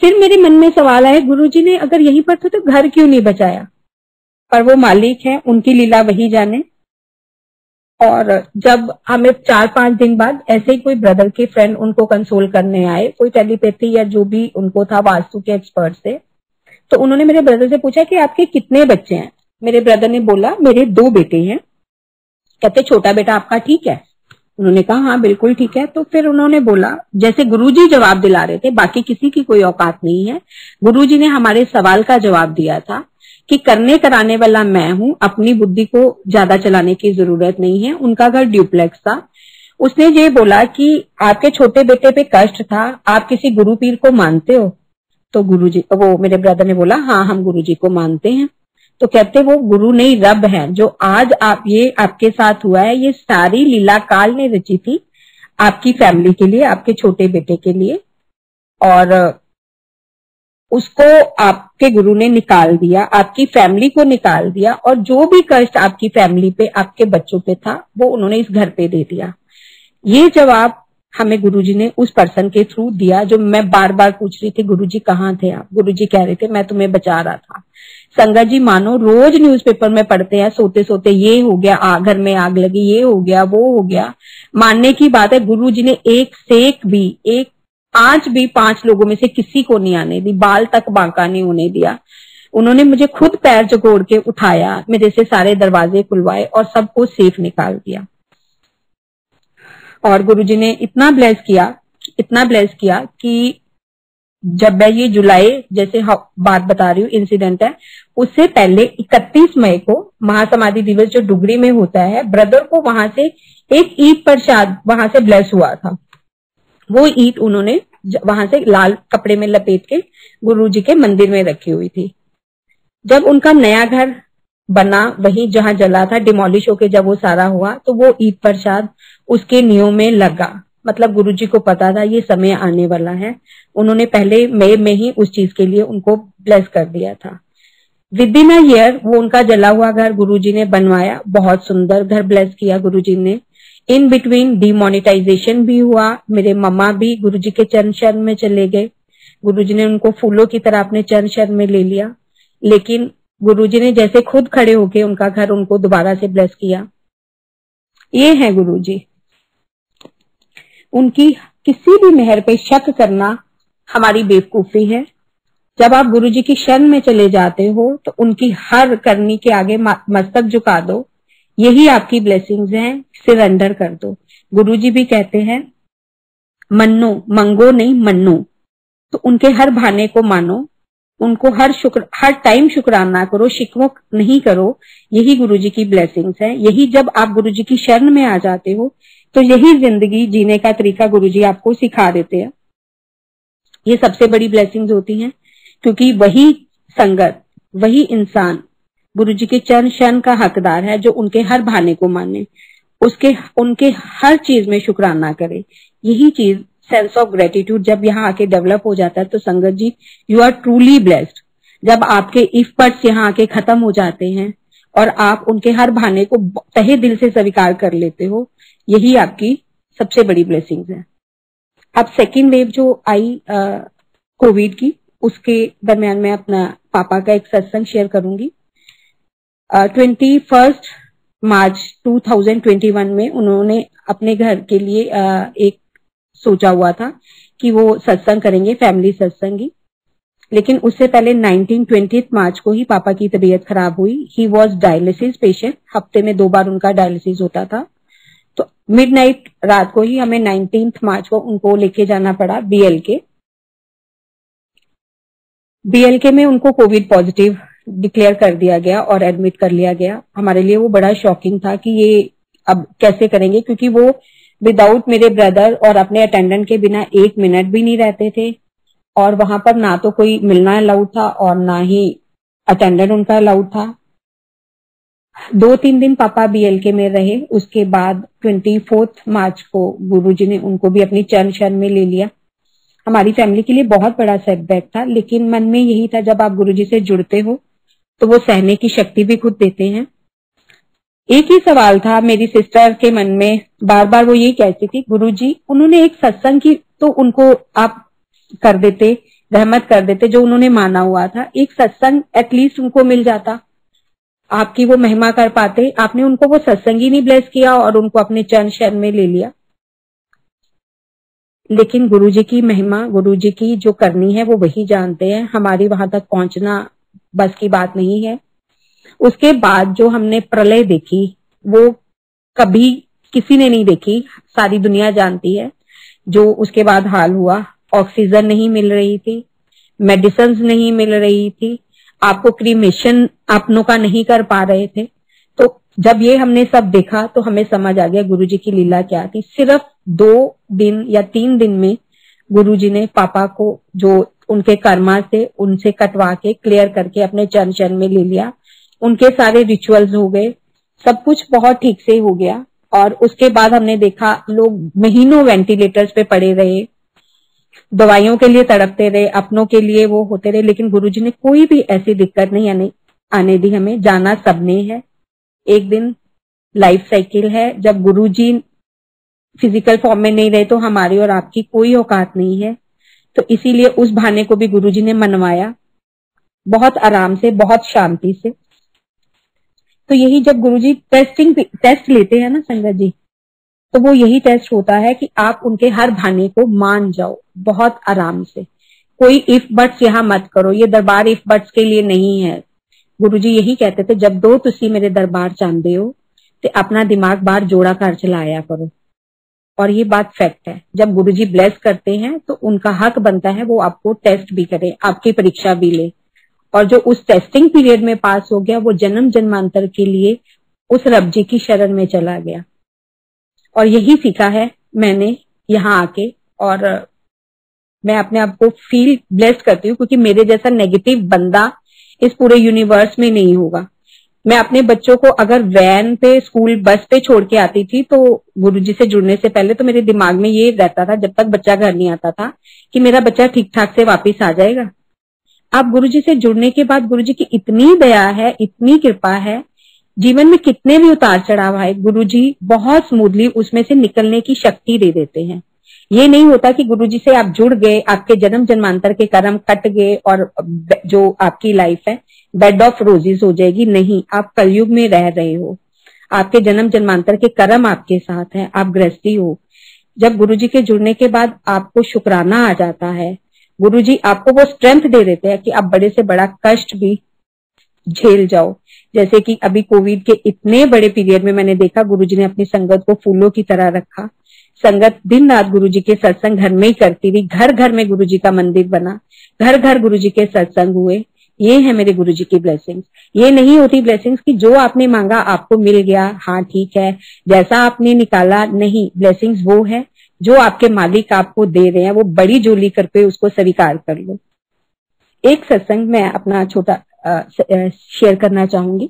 फिर मेरे मन में सवाल आया, गुरुजी ने अगर यहीं पर था तो घर क्यों नहीं बचाया। पर वो मालिक है, उनकी लीला वही जाने। और जब हमें 4-5 दिन बाद ऐसे ही कोई ब्रदर के फ्रेंड उनको कंसोल करने आए, कोई टेलीपैथी या जो भी उनको था वास्तु के एक्सपर्ट से, तो उन्होंने मेरे ब्रदर से पूछा कि आपके कितने बच्चे हैं। मेरे ब्रदर ने बोला मेरे 2 बेटे हैं। कहते छोटा बेटा आपका ठीक है। उन्होंने कहा हाँ बिल्कुल ठीक है। तो फिर उन्होंने बोला, जैसे गुरुजी जवाब दिला रहे थे, बाकी किसी की कोई औकात नहीं है, गुरुजी ने हमारे सवाल का जवाब दिया था कि करने कराने वाला मैं हूं, अपनी बुद्धि को ज्यादा चलाने की जरूरत नहीं है। उनका घर ड्यूप्लेक्स था। उसने ये बोला कि आपके छोटे बेटे पे कष्ट था, आप किसी गुरु पीर को मानते हो। तो गुरुजी, वो मेरे ब्रदर ने बोला हाँ हम गुरुजी को मानते हैं। तो कहते वो गुरु नहीं रब है, जो आज आप ये आपके साथ हुआ है, ये सारी लीला काल ने रची थी आपकी फैमिली के लिए, आपके छोटे बेटे के लिए। और उसको आपके गुरु ने निकाल दिया, आपकी फैमिली को निकाल दिया, और जो भी कष्ट आपकी फैमिली पे, आपके बच्चों पे था, वो उन्होंने इस घर पे दे दिया। ये जवाब हमें गुरुजी ने उस पर्सन के थ्रू दिया जो मैं बार बार पूछ रही थी, गुरुजी कहाँ थे आप। गुरुजी कह रहे थे मैं तुम्हें बचा रहा था। संगत जी मानो रोज न्यूज़पेपर में पढ़ते हैं, सोते सोते ये हो गया, घर में आग लगी, ये हो गया, वो हो गया। मानने की बात है, गुरुजी ने एक सेक भी, एक आंच भी 5 लोगों में से किसी को नहीं आने दी, बाल तक बांका नहीं होने दिया। उन्होंने मुझे खुद पैर जगोड़ के उठाया, मेरे से सारे दरवाजे खुलवाए और सबको सेफ निकाल दिया। और गुरुजी ने इतना ब्लेस किया कि जब मैं ये जुलाई जैसे बात बता रही हूँ इंसिडेंट है, उससे पहले 31 मई को महासमाधि दिवस जो डुगरी में होता है, ब्रदर को वहां से एक ईद प्रसाद वहां से ब्लेस हुआ था। वो ईद उन्होंने वहां से लाल कपड़े में लपेट के गुरु जी के मंदिर में रखी हुई थी। जब उनका नया घर बना वही जहां जला था, डिमोलिश होके जब वो सारा हुआ, तो वो ईद प्रसाद उसके नियम में लगा। मतलब गुरुजी को पता था ये समय आने वाला है, उन्होंने पहले मई में ही उस चीज के लिए उनको ब्लेस कर दिया था। विद इन अ ईयर वो उनका जला हुआ घर गुरुजी ने बनवाया, बहुत सुंदर घर ब्लेस किया गुरुजी ने। इन बिटवीन डिमोनेटाइजेशन भी हुआ, मेरे मम्मा भी गुरुजी के चरण शरण में चले गए, गुरुजी ने उनको फूलों की तरह अपने चरण शरण में ले लिया। लेकिन गुरुजी ने जैसे खुद खड़े होके उनका घर उनको दोबारा से ब्लेस किया। ये है गुरुजी। उनकी किसी भी मेहर पे शक करना हमारी बेवकूफी है। जब आप गुरुजी की शरण में चले जाते हो तो उनकी हर करनी के आगे मस्तक झुका दो, यही आपकी ब्लेसिंग्स हैं, सरेंडर कर दो। गुरुजी भी कहते हैं मन्नो, मंगो नहीं मन्नो। तो उनके हर बहाने को मानो, उनको हर टाइम शुक्राना करो, शिकवो नहीं करो, यही गुरुजी की ब्लेसिंग्स है। यही जब आप गुरुजी की शरण में आ जाते हो तो यही जिंदगी जीने का तरीका गुरुजी आपको सिखा देते हैं। ये सबसे बड़ी ब्लेसिंग्स होती हैं, क्योंकि वही संगत, वही इंसान गुरुजी के चरण शरण का हकदार है जो उनके हर बहाने को माने, उनके हर चीज में शुक्राना करे। यही चीज सेंस ऑफ ग्रेटिट्यूड जब यहाँ आके डेवलप हो जाता है तो संगत जी यू आर ट्रूली ब्लेस्ड। जब आपके इफ बट्स यहाँ आके खत्म हो जाते हैं और आप उनके हर बहाने को तहे दिल से स्वीकार कर लेते हो, यही आपकी सबसे बड़ी ब्लेसिंग्स है। अब सेकेंड वेव जो आई कोविड की, उसके दरमियान मैं अपना पापा का एक सत्संग शेयर करूंगी। 21 मार्च 2021 में उन्होंने अपने घर के लिए एक सोचा हुआ था कि वो सत्संग करेंगे, फैमिली सत्संग ही। लेकिन उससे पहले 19-20 मार्च को ही पापा की तबीयत खराब हुई। ही वॉज डायलिसिस पेशेंट, हफ्ते में 2 बार उनका डायलिसिस होता था। तो मिडनाइट रात को ही हमें 19 मार्च को उनको लेके जाना पड़ा बीएलके। बीएलके में उनको कोविड पॉजिटिव डिक्लेयर कर दिया गया और एडमिट कर लिया गया। हमारे लिए वो बड़ा शॉकिंग था कि ये अब कैसे करेंगे, क्योंकि वो विदाउट मेरे ब्रदर और अपने अटेंडेंट के बिना 1 मिनट भी नहीं रहते थे। और वहां पर ना तो कोई मिलना अलाउड था और ना ही अटेंडेंट उनका अलाउड था। 2-3 दिन पापा बीएलके में रहे। उसके बाद 24 मार्च को गुरुजी ने उनको भी अपनी चरण शरण में ले लिया। हमारी फैमिली के लिए बहुत बड़ा सेटबैक था, लेकिन मन में यही था जब आप गुरुजी से जुड़ते हो तो वो सहने की शक्ति भी खुद देते हैं। एक ही सवाल था मेरी सिस्टर के मन में, बार बार वो यही कहती थी, गुरुजी उन्होंने एक सत्संग की तो उनको आप कर देते, रहमत कर देते, जो उन्होंने माना हुआ था, एक सत्संग एटलीस्ट उनको मिल जाता, आपकी वो महिमा कर पाते। आपने उनको वो सत्संग ही नहीं ब्लेस किया और उनको अपने चरण शरण में ले लिया। लेकिन गुरुजी की महिमा, गुरुजी की जो करनी है वो वही जानते हैं, हमारी वहां तक पहुंचना बस की बात नहीं है। उसके बाद जो हमने प्रलय देखी वो कभी किसी ने नहीं देखी, सारी दुनिया जानती है। जो उसके बाद हाल हुआ, ऑक्सीजन नहीं मिल रही थी, मेडिसिन नहीं मिल रही थी, आपको क्रीमेशन अपनों का नहीं कर पा रहे थे। तो जब ये हमने सब देखा तो हमें समझ आ गया गुरुजी की लीला क्या थी। सिर्फ 2 दिन या 3 दिन में गुरुजी ने पापा को जो उनके कर्मा से उनसे कटवा के क्लियर करके अपने चरण शरण में ले लिया। उनके सारे रिचुअल्स हो गए, सब कुछ बहुत ठीक से हो गया। और उसके बाद हमने देखा लोग महीनों वेंटिलेटर्स पे पड़े रहे, दवाइयों के लिए तड़पते रहे, अपनों के लिए वो होते रहे, लेकिन गुरुजी ने कोई भी ऐसी दिक्कत नहीं आने दी हमें। जाना सबने है, एक दिन लाइफ साइकिल है। जब गुरुजी फिजिकल फॉर्म में नहीं रहे तो हमारी और आपकी कोई औकात नहीं है। तो इसीलिए उस बहाने को भी गुरुजी ने मनवाया, बहुत आराम से, बहुत शांति से। तो यही जब गुरुजी टेस्ट लेते हैं ना संगत जी, तो वो यही टेस्ट होता है कि आप उनके हर बहाने को मान जाओ बहुत आराम से। कोई इफ बट्स यहाँ मत करो, ये दरबार इफ बट्स के लिए नहीं है। गुरुजी यही कहते थे, जब दो तुसी मेरे दरबार चाहते हो तो अपना दिमाग बाहर जोड़ा कर चलाया करो। और ये बात फैक्ट है। जब गुरुजी ब्लेस करते हैं तो उनका हक बनता है वो आपको टेस्ट भी करे, आपकी परीक्षा भी ले, और जो उस टेस्टिंग पीरियड में पास हो गया वो जन्म जन्मांतर के लिए उस रब जी की शरण में चला गया। और यही सीखा है मैंने यहाँ आके, और मैं अपने आप को फील ब्लेस्ड करती हूँ क्योंकि मेरे जैसा नेगेटिव बंदा इस पूरे यूनिवर्स में नहीं होगा। मैं अपने बच्चों को अगर वैन पे, स्कूल बस पे छोड़ के आती थी तो गुरुजी से जुड़ने से पहले तो मेरे दिमाग में ये रहता था, जब तक बच्चा घर नहीं आता था, कि मेरा बच्चा ठीक ठाक से वापस आ जाएगा। अब गुरुजी से जुड़ने के बाद गुरुजी की इतनी दया है, इतनी कृपा है, जीवन में कितने भी उतार चढ़ाव आए गुरुजी बहुत स्मूथली उसमें से निकलने की शक्ति दे देते हैं। ये नहीं होता कि गुरुजी से आप जुड़ गए, आपके जन्म जन्मांतर के कर्म कट गए और जो आपकी लाइफ है बेड ऑफ रोजेस हो जाएगी। नहीं, आप कलयुग में रह रहे हो, आपके जन्म जन्मांतर के कर्म आपके साथ हैं, आप गृहस्थी हो। जब गुरुजी के जुड़ने के बाद आपको शुक्राना आ जाता है, गुरुजी आपको वो स्ट्रेंथ दे देते हैं कि आप बड़े से बड़ा कष्ट भी झेल जाओ। जैसे कि अभी कोविड के इतने बड़े पीरियड में मैंने देखा गुरुजी ने अपनी संगत को फूलों की तरह रखा। संगत दिन रात गुरुजी के सत्संग घर में ही करती रही, घर घर में गुरुजी का मंदिर बना, घर घर गुरुजी के सत्संग हुए। ये है मेरे गुरुजी की ब्लेसिंग्स। ये नहीं होती ब्लेसिंग्स कि जो आपने मांगा आपको मिल गया, हाँ ठीक है, जैसा आपने निकाला। नहीं, ब्लेसिंग्स वो है जो आपके मालिक आपको दे रहे हैं, वो बड़ी जोली करके उसको स्वीकार कर लो। एक सत्संग मैं अपना छोटा शेयर करना चाहूंगी।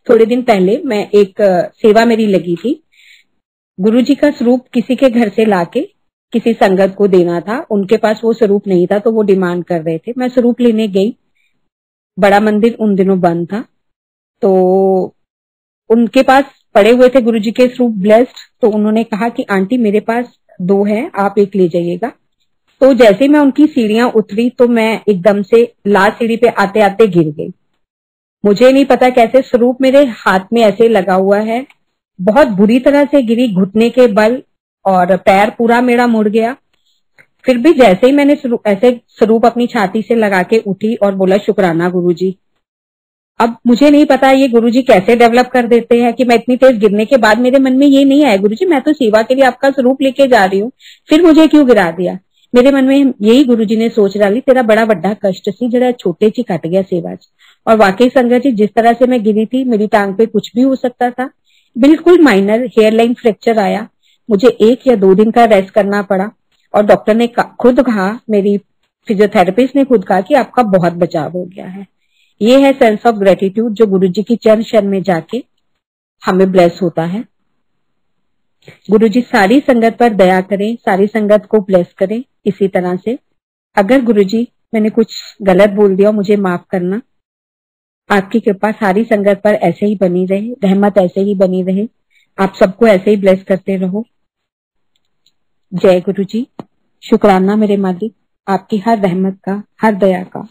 थोड़े दिन पहले मैं एक सेवा मेरी लगी थी, गुरुजी का स्वरूप किसी के घर से लाके किसी संगत को देना था। उनके पास वो स्वरूप नहीं था तो वो डिमांड कर रहे थे। मैं स्वरूप लेने गई, बड़ा मंदिर उन दिनों बंद था, तो उनके पास पड़े हुए थे गुरुजी के स्वरूप ब्लेस्ड। तो उन्होंने कहा कि आंटी मेरे पास 2 है, आप एक ले जाइएगा। तो जैसे मैं उनकी सीढ़ियां उतरी तो मैं एकदम से लास्ट सीढ़ी पे आते आते गिर गई। मुझे नहीं पता कैसे स्वरूप मेरे हाथ में ऐसे लगा हुआ है, बहुत बुरी तरह से गिरी घुटने के बल, और पैर पूरा मेरा मुड़ गया। फिर भी जैसे ही मैंने ऐसे स्वरूप अपनी छाती से लगा के उठी और बोला शुक्राना गुरुजी। अब मुझे नहीं पता ये गुरुजी कैसे डेवलप कर देते हैं कि मैं इतनी तेज गिरने के बाद मेरे मन में ये नहीं आया गुरुजी मैं तो सेवा के लिए आपका स्वरूप लेके जा रही हूँ, फिर मुझे क्यों गिरा दिया। मेरे मन में यही गुरुजी ने सोच डाली, तेरा बड़ा बड़ा कष्ट सी जरा छोटे ची कट गया सेवा च। और वाकई संगत जी जिस तरह से मैं गिरी थी, मेरी टांग पे कुछ भी हो सकता था, बिल्कुल माइनर हेयरलाइन फ्रैक्चर आया। मुझे 1 या 2 दिन का रेस्ट करना पड़ा और डॉक्टर ने खुद कहा, मेरी फिजियोथेरेपिस्ट ने खुद कहा कि आपका बहुत बचाव हो गया है। ये है सेंस ऑफ ग्रेटिट्यूड जो गुरुजी की चरण शरण में जाके हमें ब्लेस होता है। गुरुजी सारी संगत पर दया करें, सारी संगत को ब्लेस करें। इसी तरह से अगर गुरुजी मैंने कुछ गलत बोल दिया मुझे माफ करना। आपकी कृपा सारी संगत पर ऐसे ही बनी रहे, रहमत ऐसे ही बनी रहे, आप सबको ऐसे ही ब्लेस करते रहो। जय गुरुजी। शुक्राना मेरे मालिक आपकी हर रहमत का, हर दया का।